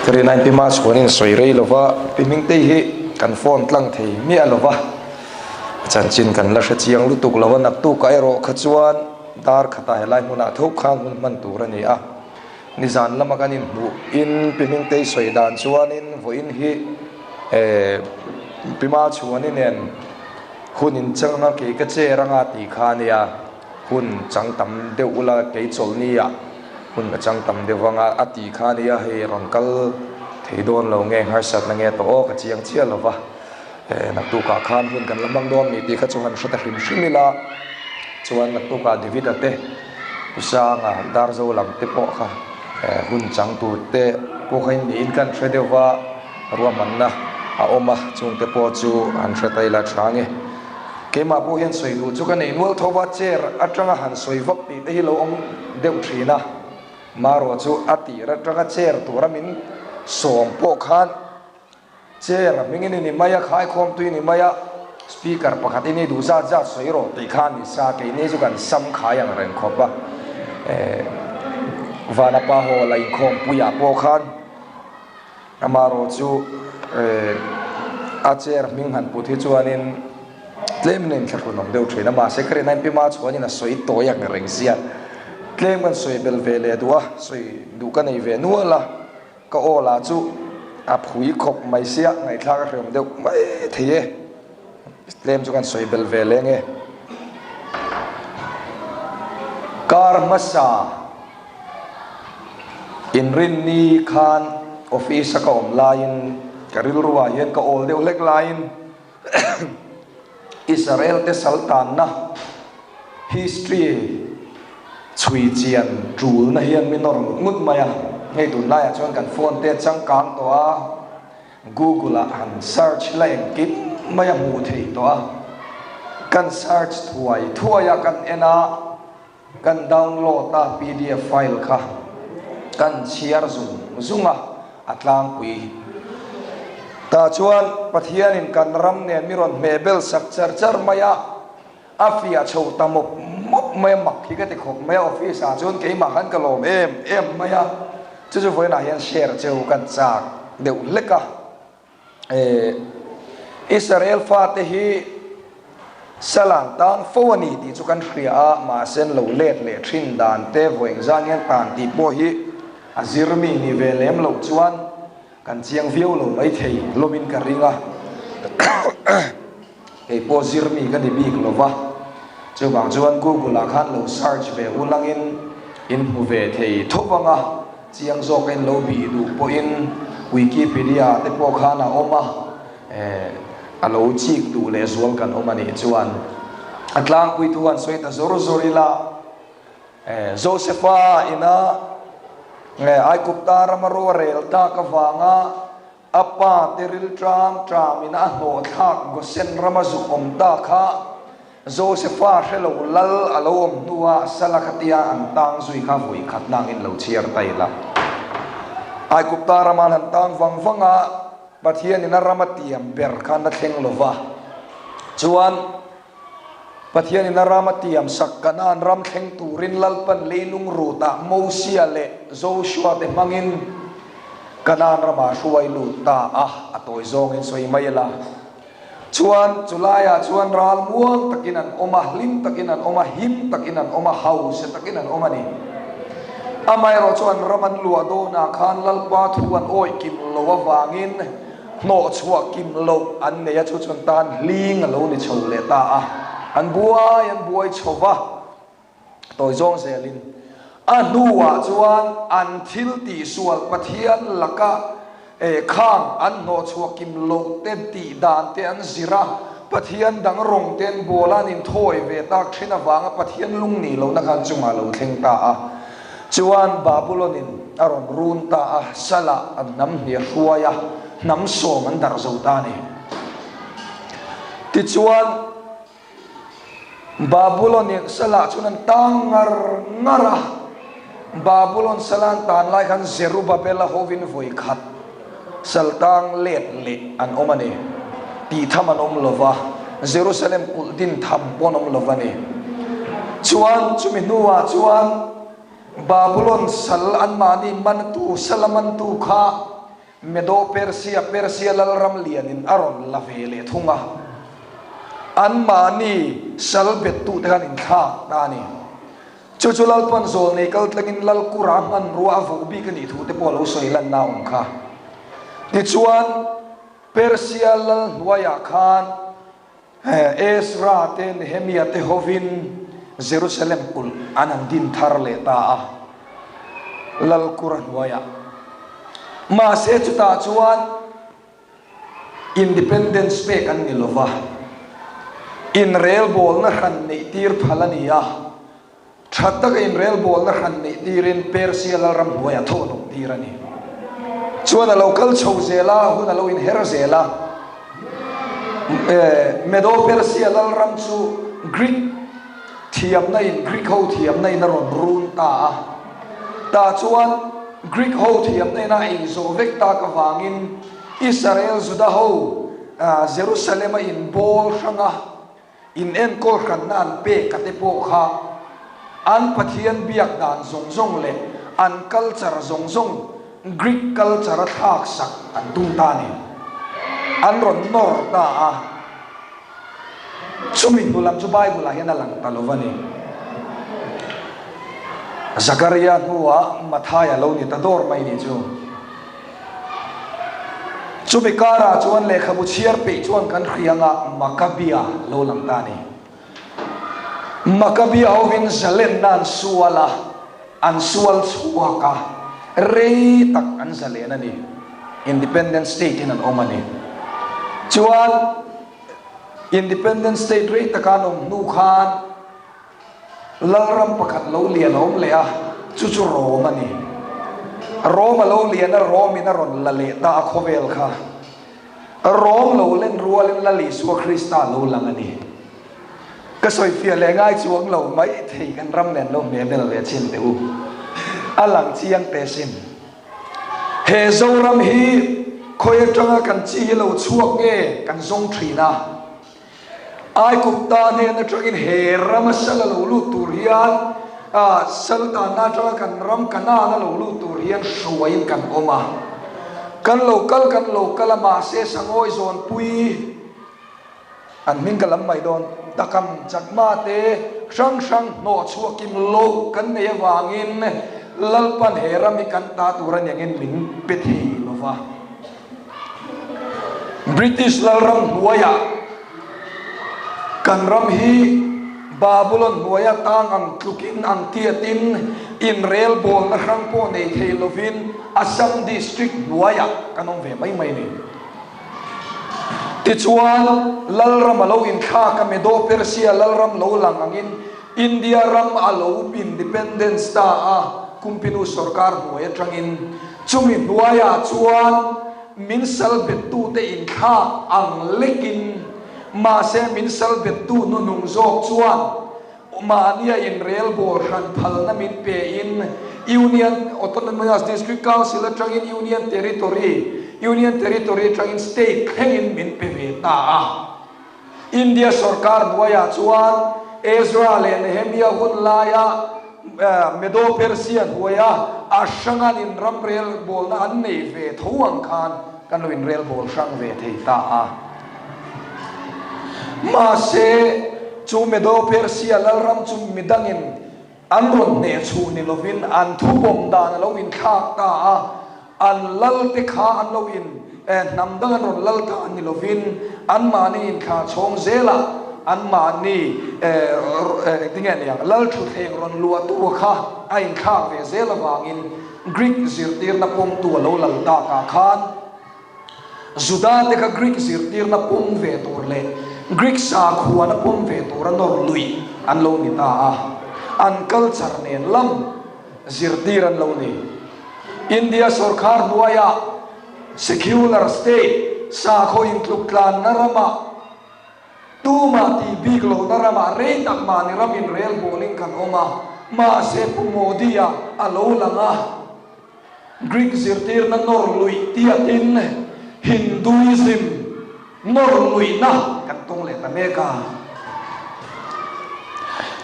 teri nine pi ma chuanin soi rei lova piming te hi kan phone tlang thei mi alova chan chin kan la chiang lu tuk lawa nak tu kai ro khachuan dar khata helai huna thok khang hun man tur ani a nizan lama kanin bu in piming te soi dan chuanin voin hi pima chuanin en hun in changa ke ka che ranga ti khania hun chang tam de ula ke chol ni ya hun chang tam de wanga ati khania he ronkal theidon lo nge har sat na nge to o ka chiang chia lova nak tu ka khan hun kan lamang don mi ti kha chuan shata hrim shimila chuan nak tu ka david ate usa nga dar zo lam te po kha hun chang tu te po khain ni in kan thredewa ruam manna a oma chung te po chu an thretai la thange kema po hian soi du chu kan ei nual thowa chair atanga han soi vak ti te hi lo om deuh thina maro chu ati ra tanga chair turamin som po khan chair mingin ni maya khai khom tu ni maya speaker pakhat ini du za za soi ro ti khan ni sa ke ni chu kan sam khayang ren khopa vana pa ho lai khom puya po khan amaro chu a chair ming han puthi chuanin tlem nen thakun nom deuh thina ma secret nine pi ma chuanin a soi to yak reng sia tlem kan soi bel vele duwa soi du kan ei ve nuala ka ola chu a phui khop mai sia ngai thla ka rem deuh mai thie tlem chu kan soi bel vele nge kar masa in rin ni khan office ka om lain karil ruwa yen ka ol deuh lek lain Israel te sultan na history chui chian trul na hian minor ngut maya ngei dun lai chuan kan phone te chang kang to a google a han search lai kip maya mu thei to a kan search thuaya kan ena kan download ta pdf file kha kan share zunga atlang pui ta chuan pathian in kan ram ne miron mebel sak char maya afia chho tamop mop me mak hi ka te khop me office a chuan ke ma han ka lom em maya chu chu voi na hian share cheu kan chak deuh leka Israel fa te hi salang tang fowani ti chu kan khria ma sen lo let le thin dan te voing zan yan tan ti po hi azirmi ni velem lo chuan kan chiang viau lo mai thei lomin ka ringa ei pozir mi kan bik lova chu bang chuan google a khan lo search ve ulangin in hu ve thei thopanga chiang zo ken lo bi du po in wikipedia te po khana oma a lo chik tu le zual kan oma ni chuan atlang pui tuan soita zoro zorila josepha ina ai kupta ramaro rel ta ka wanga apa teril tram ina no thak go sen ramazu om ta kha josepha helo lal alom nuwa salakatia antang zui kha voi khatnang in lo chiar taila ai kupta raman antang wangwanga pathian in ramatiam ber khan na thleng lova chuan pathian in ramatiam sakkanan ram thleng turin lalpan leilung ruta mosia le joshua te mangin kanan rama suai lu ta atoi zong in soi maila chuan chulaya chuan ral muang takinan oma lim takinan oma him takinan oma house takinan oma ni amai ro chuan raman lua do na khan lalpa thuan oi kim lo wangin no chua kim lo an ne ya chu chuan tan ling lo ni chole ta an buai chova toi zong selin anuwa chuan an thil ti sual pathian laka khang an no chua kim lo te ti dan te an zira pathian dang rong ten bolan in thoi ve tak thina wanga pathian lung ni lo na khan chunga lo thleng ta chuan babulonin aron run ta sala an nam ni huaya nam so man dar zo ta ni ti chuan Babylon sala chunan tangar ngara Babylon salan tan lai kan Zerubbabel hovin voi khat saltang let le an omane ti thaman om lova Jerusalem kuldin tham bonom lovani chuan chuminuwa chuan Babylon sal an mani man tu salaman tu kha Medo Persia lalram lianin aron lavele thunga an mani sal betu tekan in kha tani chuchulal pan zol nei kal tlangin lal kurang an ruwa vo bi kani thu te polo soilan naung kha ti chuan Persia lal waya khan Ezra te Nehemia te hovin Jerusalem kul anan din thar le ta lal kuran waya ma se chuta chuan independence pe kan nilova in rail bol na khan nei tir phalania thatta ka in rail bol na khan nei tirin Persia lal ram waya thonong tirani chuan a local chho zela hun a lo in her zela Medo Persia lal ram chu Greek thiam na in Greek ho thiam na in ron run ta chuan Greek ho thiam na in zo vek ta ka wangin Israel Judah ho Jerusalem in bol hanga in en kol khan nan pe katepo kha an pathian biak dan zong zong le an culture zong zong Greek culture thak sak an tung ta ni an ron nor ta chumi nulam chu Bible a hian alang talovani Zakaria huwa Mathaya lo ni tador mai ni chu chumi kara chuan le khabu chiar pe chuan kan khrianga Makabia lo lam ta ni Makabia ovin zalen nan suala an sual chuaka rei tak an zalen ani independent state in an omani chuan independent state rei takanom nu khan lalram pakhat lo lian om le chu Roma ni Roma lo lian Rome in ron la le ta khovel kha Rome lo len rual la li su Krista lo lang ani ka soi fia le ngai chuang lo mai thei kan ram nen lo me bel le chin te u alang chiang te sin he zoram hi khoi tanga kan chi lo chuak nge kan zong thina ai kupta ne na tragin he ramasal lo lu turian salta na tra kan ram kana na lo lu turian suain kan oma kan local ma se sangoi zon pui an min kalam mai don takam chakma te sang no chuakim lo kan ne wangin lalpan he rami kan ta turan yangin min pethi lova British lalram waya kan ram hi Babylon waya tang ang tlukin ang tiatin in rail bol na khang po nei Thelovin Assam district waya kanong ve mai ni tichuan lalram alo in kha ka Medo Persia lalram lo lang angin India ram alo independence ta kumpinu sarkar waya trangin chumi waya chuan minsal betu te in kha ang lekin ma se min sal betu no nung zok chuan ma nia in rail bor han phal na min pe in Union Autonomous District Council atangin Union Territory atangin state khengin min pe ve ta India sarkar duaya chuan Ezra le Nehemia hun laya Medo Persia duaya ashangan in ram rail bol na an nei ve thuang khan kan in rail bol sang ve thei ta ma se chu Medo Persia lalram chu midangin anron ne chu ni lovin an thu bom dan lo in kha ta an lal te kha an lo in namdang an ron lal ta ni lovin an mani in kha chong zela an mani dingen yang lal thu theng ron lua tu kha a in kha ve zela wangin Greek zirtir na pom tu lo lal ta ka khan Juda te ka Greek zirtir na pom ve tur le Greek sa khuwa na pom ve tura nor lui an lo ni ta an culture nen lam zirtir an lo ni India sarkar duaya secular state sa kho inkluk klan narama tuma ti biglo narama re tak ma ni ramin rel bowling kan oma ma se pumodia alo langa Greek zirtir na nor lui tiatin Hinduism nor lui na katong le tameka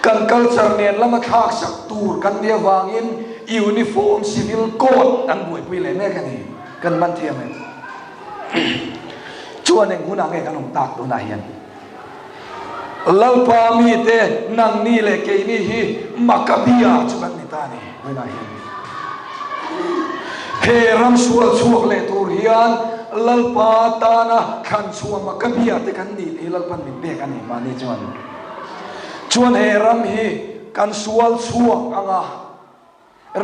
kan culture nen lama thak sak tur kan dia wangin uniform civil code ang buai pui le me kan ni kan man thiam me chuan eng hunang e kan ong tak tu na hian lalpa mi te nang ni le ke ni hi makabia chu kan ni ta ni oi na hian he ram sual chuak le tur hian lalpa ta na khan chuam makabia te kan ni te lalpan min pe kan ni ma ni chuan he ram hi kan sual chuak anga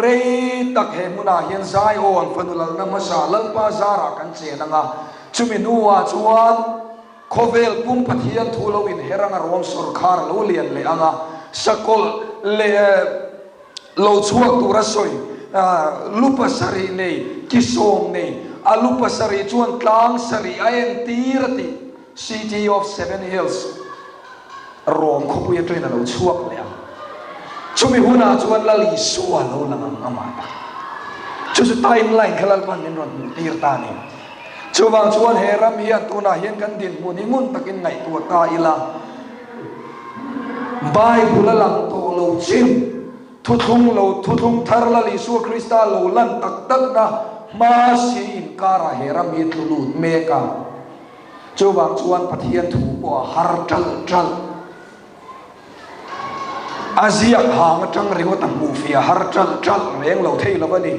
rei tak he muna hian zai on fanulal na masa lalpa zara kan che anga chumi nuwa chuan khovel pum pathian thulo in heranga rom sarkar lo lian le anga sakol le lo chuak tura soi lupa sari nei kisong nei alupa sari chuan tlang sari aen tirati city of seven hills rom khopuya train lo chuak le chumi huna chuan lali suwa lo lang amata chu timeline khalal pan min ron tir ta ni chuwang chuan he ram hi atuna hian kan din mun ingun takin ngai tu ta ila bible lang to lo chin thu thung thar la li su krista lo lan tak tak na ma si in kara he ram hi tulut me ka chuwang chuan pathian thu po har tal Asia hang tang ringo tam bu fia har tal reng lo thei lo bani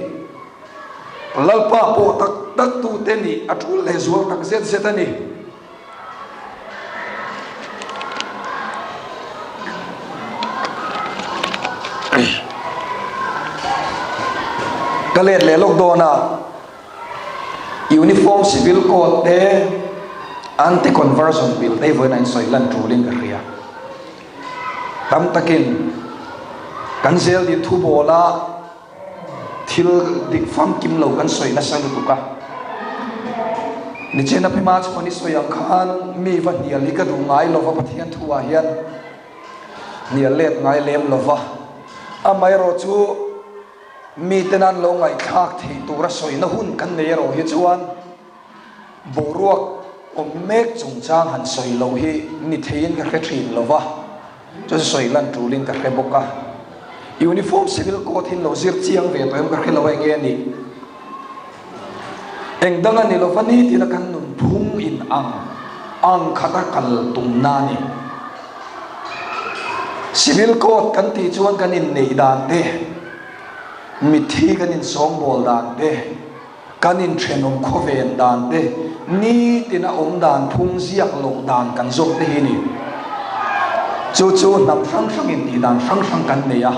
lalpa po tak tu te ni atul le zual tak zet ani kalet le lok do na uniform civil code te anti conversion bill te voi nan soi lan truling ka ria tam takin kan zel di thu bola thil dik fam kim lo kan soi na sang tu ka ni chena pe ma choni soyang khan mi va nia li ka du ngai lo va pathian thuwa hian nia let ngai lem lo va amai ro chu mi tenan lo ngai khak thei tu ra soi na hun kan ne ro hi chuan boruak om mek chung chang han soi lo hi ni thein ka khe thin lo va cho soi lan truling ka khe boka uniform civil code hin lo zir chiang ve to em ka khelo ai nge ni eng danga ni lo fani ti na kan nun phung in ang khata kal tum na ni civil code kan ti chuan kan in nei dan te mi thi kan in song bol dan te kan in thenom khoven dan te ni tina om dan phung ziak lo dan kan zok te hi ni chu nam sang in ti dan sang kan ne ya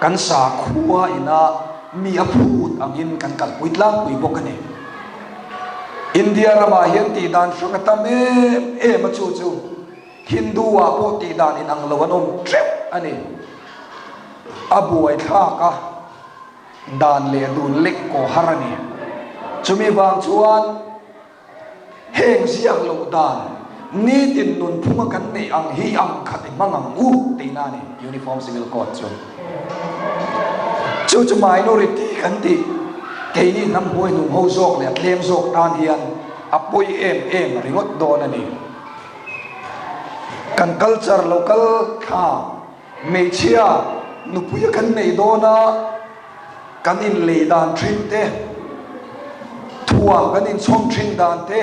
kan sa khuwa ina mi aphut angin kan kal puitlang pui bokani India rama hian ti dan sang tam e ma chu Hindu wa po ti dan in ang lawan om trip ani abu ai kha ka dan le dun lek ko harani chumi wang chuan heng siak lo dan ni tin nun phuma kan nei ang hi ang khat mangang u te na ni uniform civil code chu minority kan ti ke ni nam hoi nung ho zok le tlem zok tan hian apoi em ringot don ani kan culture local kha mechia nupuya kan nei dona kan in le dan thin te thua kan in chom thin dan te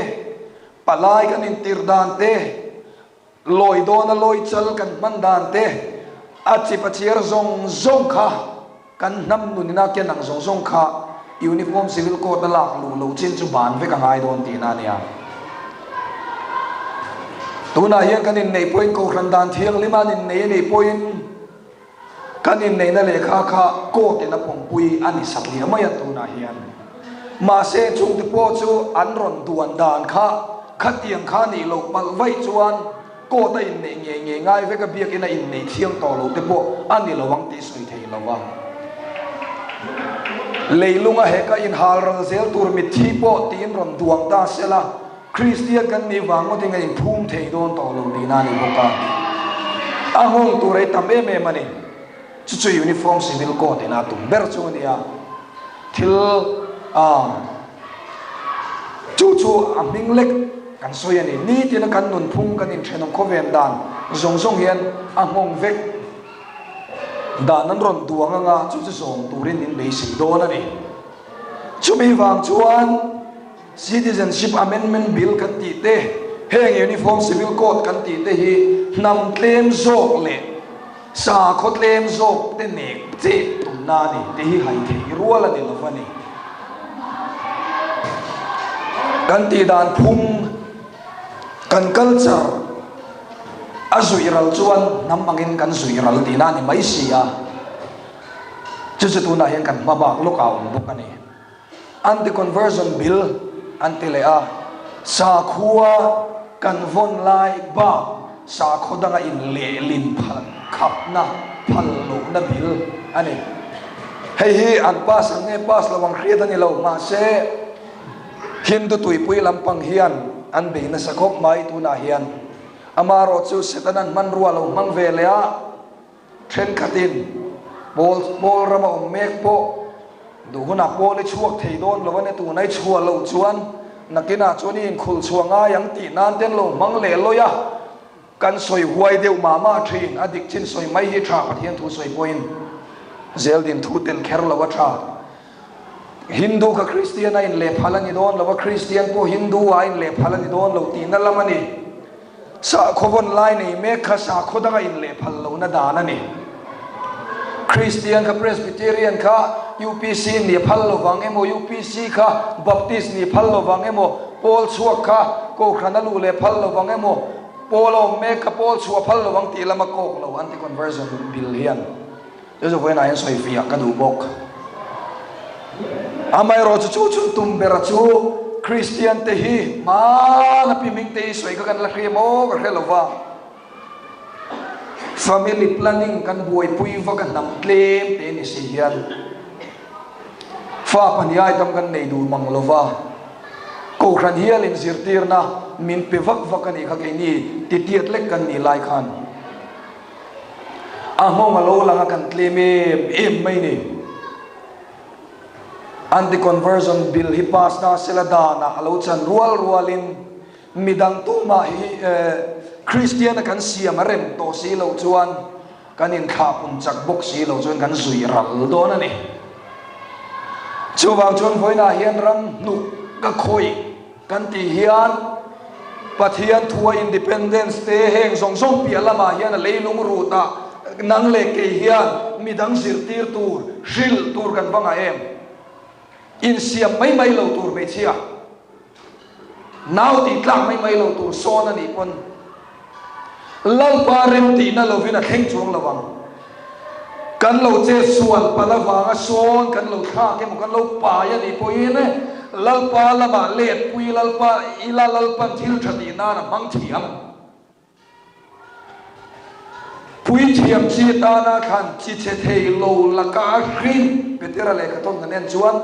palai kan in tir dan te loi dona loi chal kan man dan te achi pachier zong kha kan nam nu ni na ke nang zong kha uniform civil code na lak lu lo chin chu ban ve ka ngai don ti na nia tuna hian kan in nei point ko khran dan thiang liman in nei point kan in nei na le kha ko te na pong pui ani satli amaya tuna hian ma se chung te po chu an ron duan dan kha khatiang kha ni lo pal vai chuan ko ta in nei nge ngai ve ka biak ina in nei thiang to lo te po ani lo wang ti soi thei lo wa leilunga heka in halral zel tur mit thi po tin ron duang ta sela Christian kan ni wango tinga in phum thei don to lo ni na ni boka ahong turai tambe me mani chu uniform civil code ina tum ber chu nia thil chu aming lek kan soyani ni tin kan nun phum kan in thenom khoven dan zong hian ahong vek dan nan ron duang nga chu chu som turin in lei si do na ni chumi wang chuan citizenship amendment bill kan ti te heng uniform civil code kan ti te hi nam claim zok le sa khot lem zok te nek che tum na ni te hi hai the ruala ni lovani kan ti dan phum kan culture azuiral chuan nam angin kan zuiral ti na ni mai sia chu chu tu na hian kan mabak lokaw buk ani anti conversion bill anti lea sa khuwa kan von lai ba sa khodanga in le lin phan khap na phal lo na bil ani hei hi an pas ang nge pas lawang khriat ani lo ma se hindu tui pui lampang hian an be na sakop mai tu na hian amaro chu setanan man ruwa lo mang ve lea thren khatin bol rama om mek po du huna pole chuak thei don lo ne tu nai chua lo chuan nakina chuni in khul chuanga yang ti nan ten lo mang le lo ya kan soi huai deu mama thin adik chin soi mai hi tha pathian thu soi poin zel din thu tel kher lo wa tha hindu ka christian in le phalani don lo christian po hindu a in le phalani don lo ti na lamani sa khobon lai nei me kha sa khodanga in le phal lo na dana ni christian ka presbyterian ka UPC ni phal lo wang emo UPC ka baptist ni phal lo wang emo pol chuak ka ko khana lu le phal lo wang emo polo me ka pol chua phal lo wang ti lama ko lo anti conversion bill hian jo when I soi fia ka du bok amai ro chu chu tum bera chu christian te hi ma na pi ming te soi ka kan la khemo ka khelova family planning kan buai pui va kan nam claim te ni si hian fa paniai tam kan nei du manglova ko khan hial in zirtir na min pe vak vak ani kha ke ni ti tiat lek kan ni lai khan a mo ma lo langa kan claim em mai ni anti conversion bill hi pass na selada na alo chan rual in midang tu ma hi christian kan siam rem to si lo chuan kan in kha pum chak bok si lo chuan kan zui ral do na ni chuwang chuan voina hian ram nu ka khoi kan ti hian pathian thua independence te heng song song pi lama hian leilung ruta nang le ke hian midang zirtir tur shil tur kan banga em in siam mai lo tur me chia now ti tlang mai lo tur son ani pon lal parem ti na lo vina kheng chuang lawang kan lo che sual palawanga son kan lo tha ke mo kan lo pa ya ni poine lal pa lama let pui lal pa ila lal pan thil thati na na mang thiam pui thiam chi ta na khan chi che thei lo la ka khrin betera le ka ton nen chuan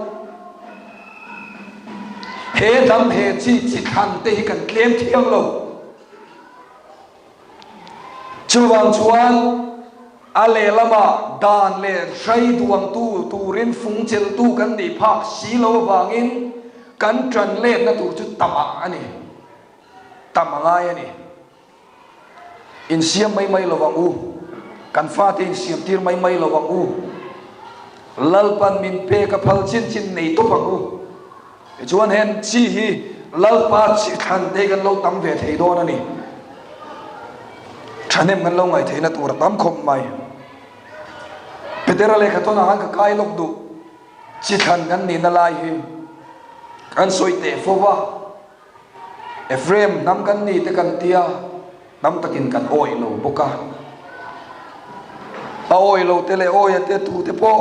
he dam he chi khan te hi kan klem thiam lo chuwang chuan ale lama dan le shai duang tu turin fung chel tu kan ni phak si lo wangin kan translate na tu chu tama ani tamanga ani in siam mai lo wang u kan fatin siam tir mai lo wang u lalpan min pe ka phal chin nei to wang u chuan hen chi hi lalpa chi khan te kan lo tam ve thei don ani thanem kan lo ngai theina tur tam khom mai petera le khaton han ka kai lok du chi khan kan ni na lai hi kan soi te fowa Ephraim nam kan ni te kan tia nam takin kan oi lo boka a oi lo te le oi te tu te po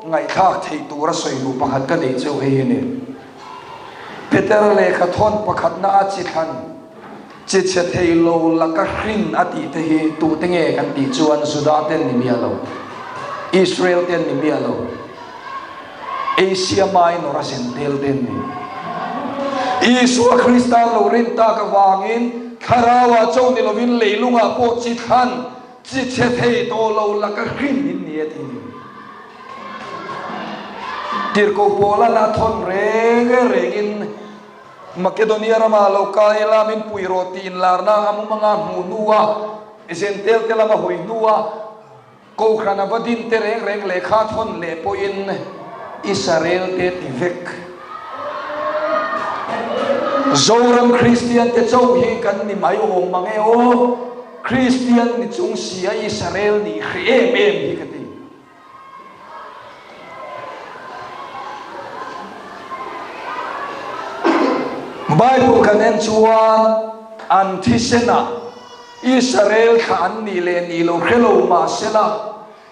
ngai thak thei tur soi lu pakhat ka dei chu he ni petera le khaton pakhat na chi khan chi che thei lo la ka hrin ati te hi tu te nge kan ti chuan Sudan ten ni mia lo Israel ten ni mia lo Asia Minor asentel ten ni Isu Kristan lo rin ta ka wangin kharawa chau ni lovin leilunga po chi khan chi che thei to lo la ka hrin in ni ati ni tir ko pola na thon regin Makedonia rama lokal ilamin puiro tin larna amu mga munua isentel telama hoinua cô khana vadin te reng reng le kha thon le po in Israel te tivek zoram Christian te chau hi kan ni mai om mange o Christian ni chung sia Israel ni em hi kati Bible kan en chuan antisena Israel khan ni le ni lo khelo ma sena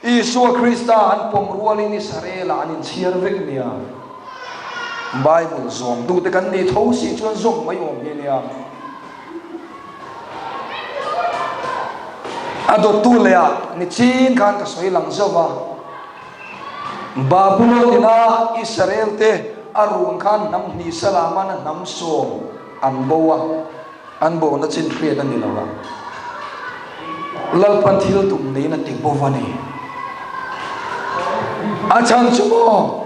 Isua Krista an pom rualin Israel anin chiar vek nia Bible zom tu te kan ni tho si chuan zom mai om hi nia ado tu le a ni chin khan ka soi lang zawa Babylon ina Israel te arun khan nam ni salaman nam som an bo na chin thriat ani lawa lalpan thil tum nei na tik bovani achan chumo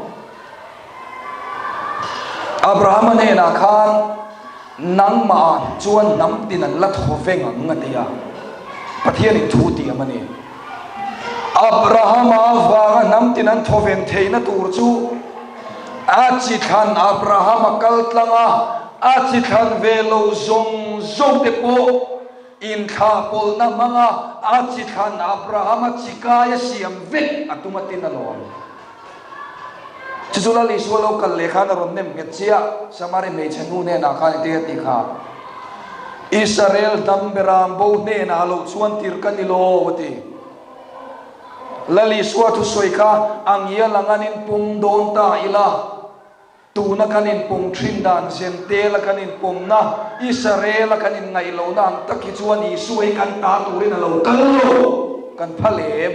Abraham ne na khan nang ma chuan nam tin an lat hoveng ngatia pathian in thu ti amani Abraham ava nam tin an thoveng theina tur chu achi khan Abraham kaltlanga achi khan velo zong te po in kha pol na manga achi khan Abraham chikaya siam vek atumatin alon chizula li swalo kal lekha na ron nem getsia samari me chanu ne na khan te ti kha Israel damberam bo ne na lo chuan tir kanilo wati lali swatu soika angya langanin pum don ta ila tu na kanin pum trindan sente la kanin pum na Israel kanin ngai lo na takhi chuan I suai kan ta turin lo kallo kan phalem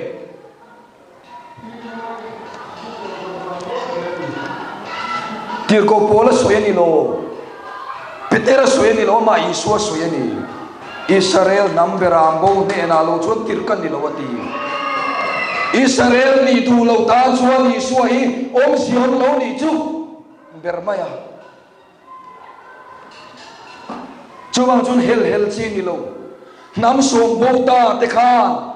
tir ko pola soyani lo petera soyani lo ma Isua soyani Israel namberam bo ne na lo chuan tir kan ni lo wati Israel ni tu lo ta chuan Isua hi om sion lo ni chu bermaya chuwang chun hel chi ni lo nam som bota te khan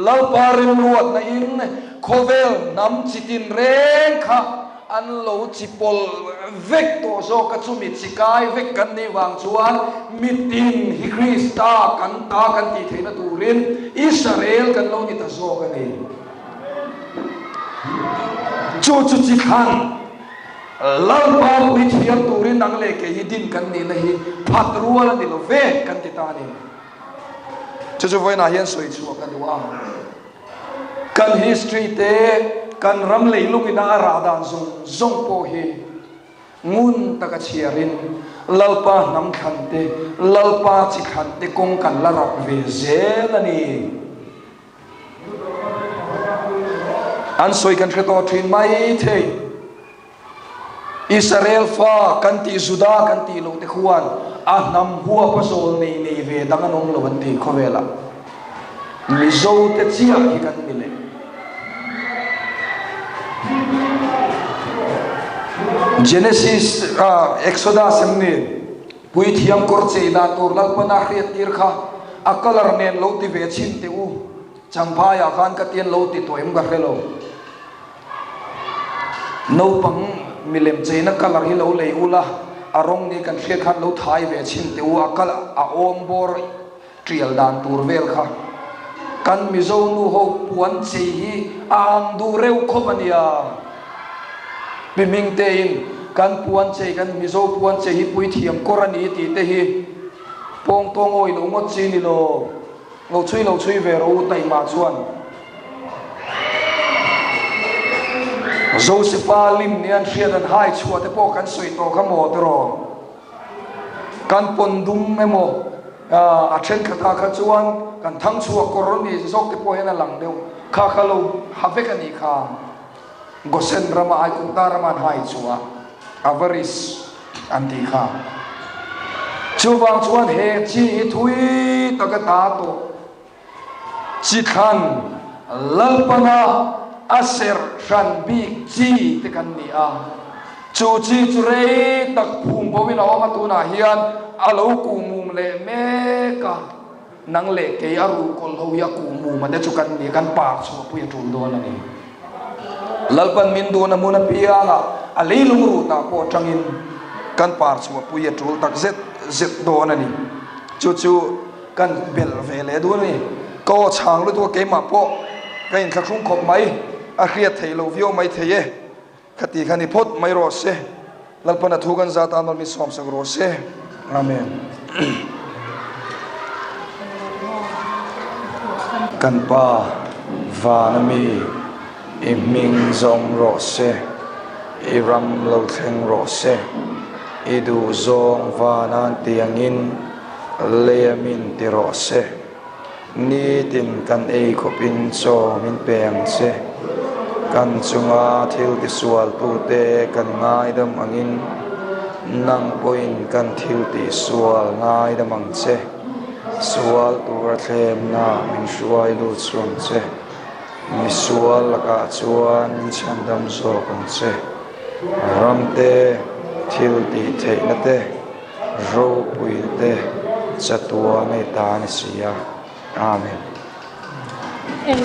lalparim ruat na in khovel nam chitin reng kha an lo chipol vek to zo ka chumi chikai vek kan ni wang chuan mitin hi Krista kan ti theina turin Israel kan lo ni ta zo ka ni chu chi khan lalpa ui thiam turin nang le ke hi din kan ni na hi phat rual ni lo ve kan ti ta ni chu voi na hian soi chu kan wa kan history te kan ram lei lu ina ra dan zong po hi ngun ta ka chiarin lalpa nam khan te lalpa chi khan te kong kan la rak ve zel ani an soi kan threto thin mai the Israel fa kan ti Juda kan ti lo te khuan a nam hua pasol nei ve danganong lo banti khovela mi zo te chia ki kan mile Genesis Exodus semni pui thiam kor che da tur lal pana khriat tir kha a color nen lo ti ve chin te u changpha ya khan ka tien lo ti toim ga khelo no pang milem cheina color hi lo lei ula arong ni kan khre khan lo thai ve chin te u akal a om bor trial dan tur vel kha kan mizo nu ho puan che hi ang du reu khomania biming te in kan puan che kan mizo puan che hi pui thiam korani ti te hi pong tong oi lo ngot chi ni lo chui ve ro tai ma chuan Josepha lim nian rian an hai chua te po kan soi to kha mo tro kan pon dum memo a then kha kha chuan kan thang chua koroni zok te po hena lang deu kha lo havek ani kha gosen rama ai kun taraman hai chua avaris anti kha chuwang chuan he chi thui takata to chi khan lalpana aser shan big chi te kan ni a chu chi chu re tak phum bo win awma tu na hian alo ku mum le me ka nang le ke aru kol ho ya ku mu ma de chu kan ni kan pa chu pu ya tul do na ni lalpan min do na mu na pia la a leilung ru ta po tangin kan par chu pu ya tul tak zet do na ni chu kan bel ve le do ni ko chang lu to ke ma po kain khak sung khop mai a khriat thei lo vio mai theye khati khani phot mai ro se lalpan thu kan za ta mal mi som sak ro se amen kan pa va na mi iming zong ro se iram lo theng ro se idu zong va nan tiangin leamin ti ro se ni tin kan ei khopin cho min peng se kan chunga thil ti sual tu te kan ngai dam angin nang poin kan thil ti sual ngai dam ang che sual tur thlem na min suai lu chuang che mi sual laka chuan chandam zo kan che ramte thil ti thei na te ro pui te chatua nei ta ni sia amen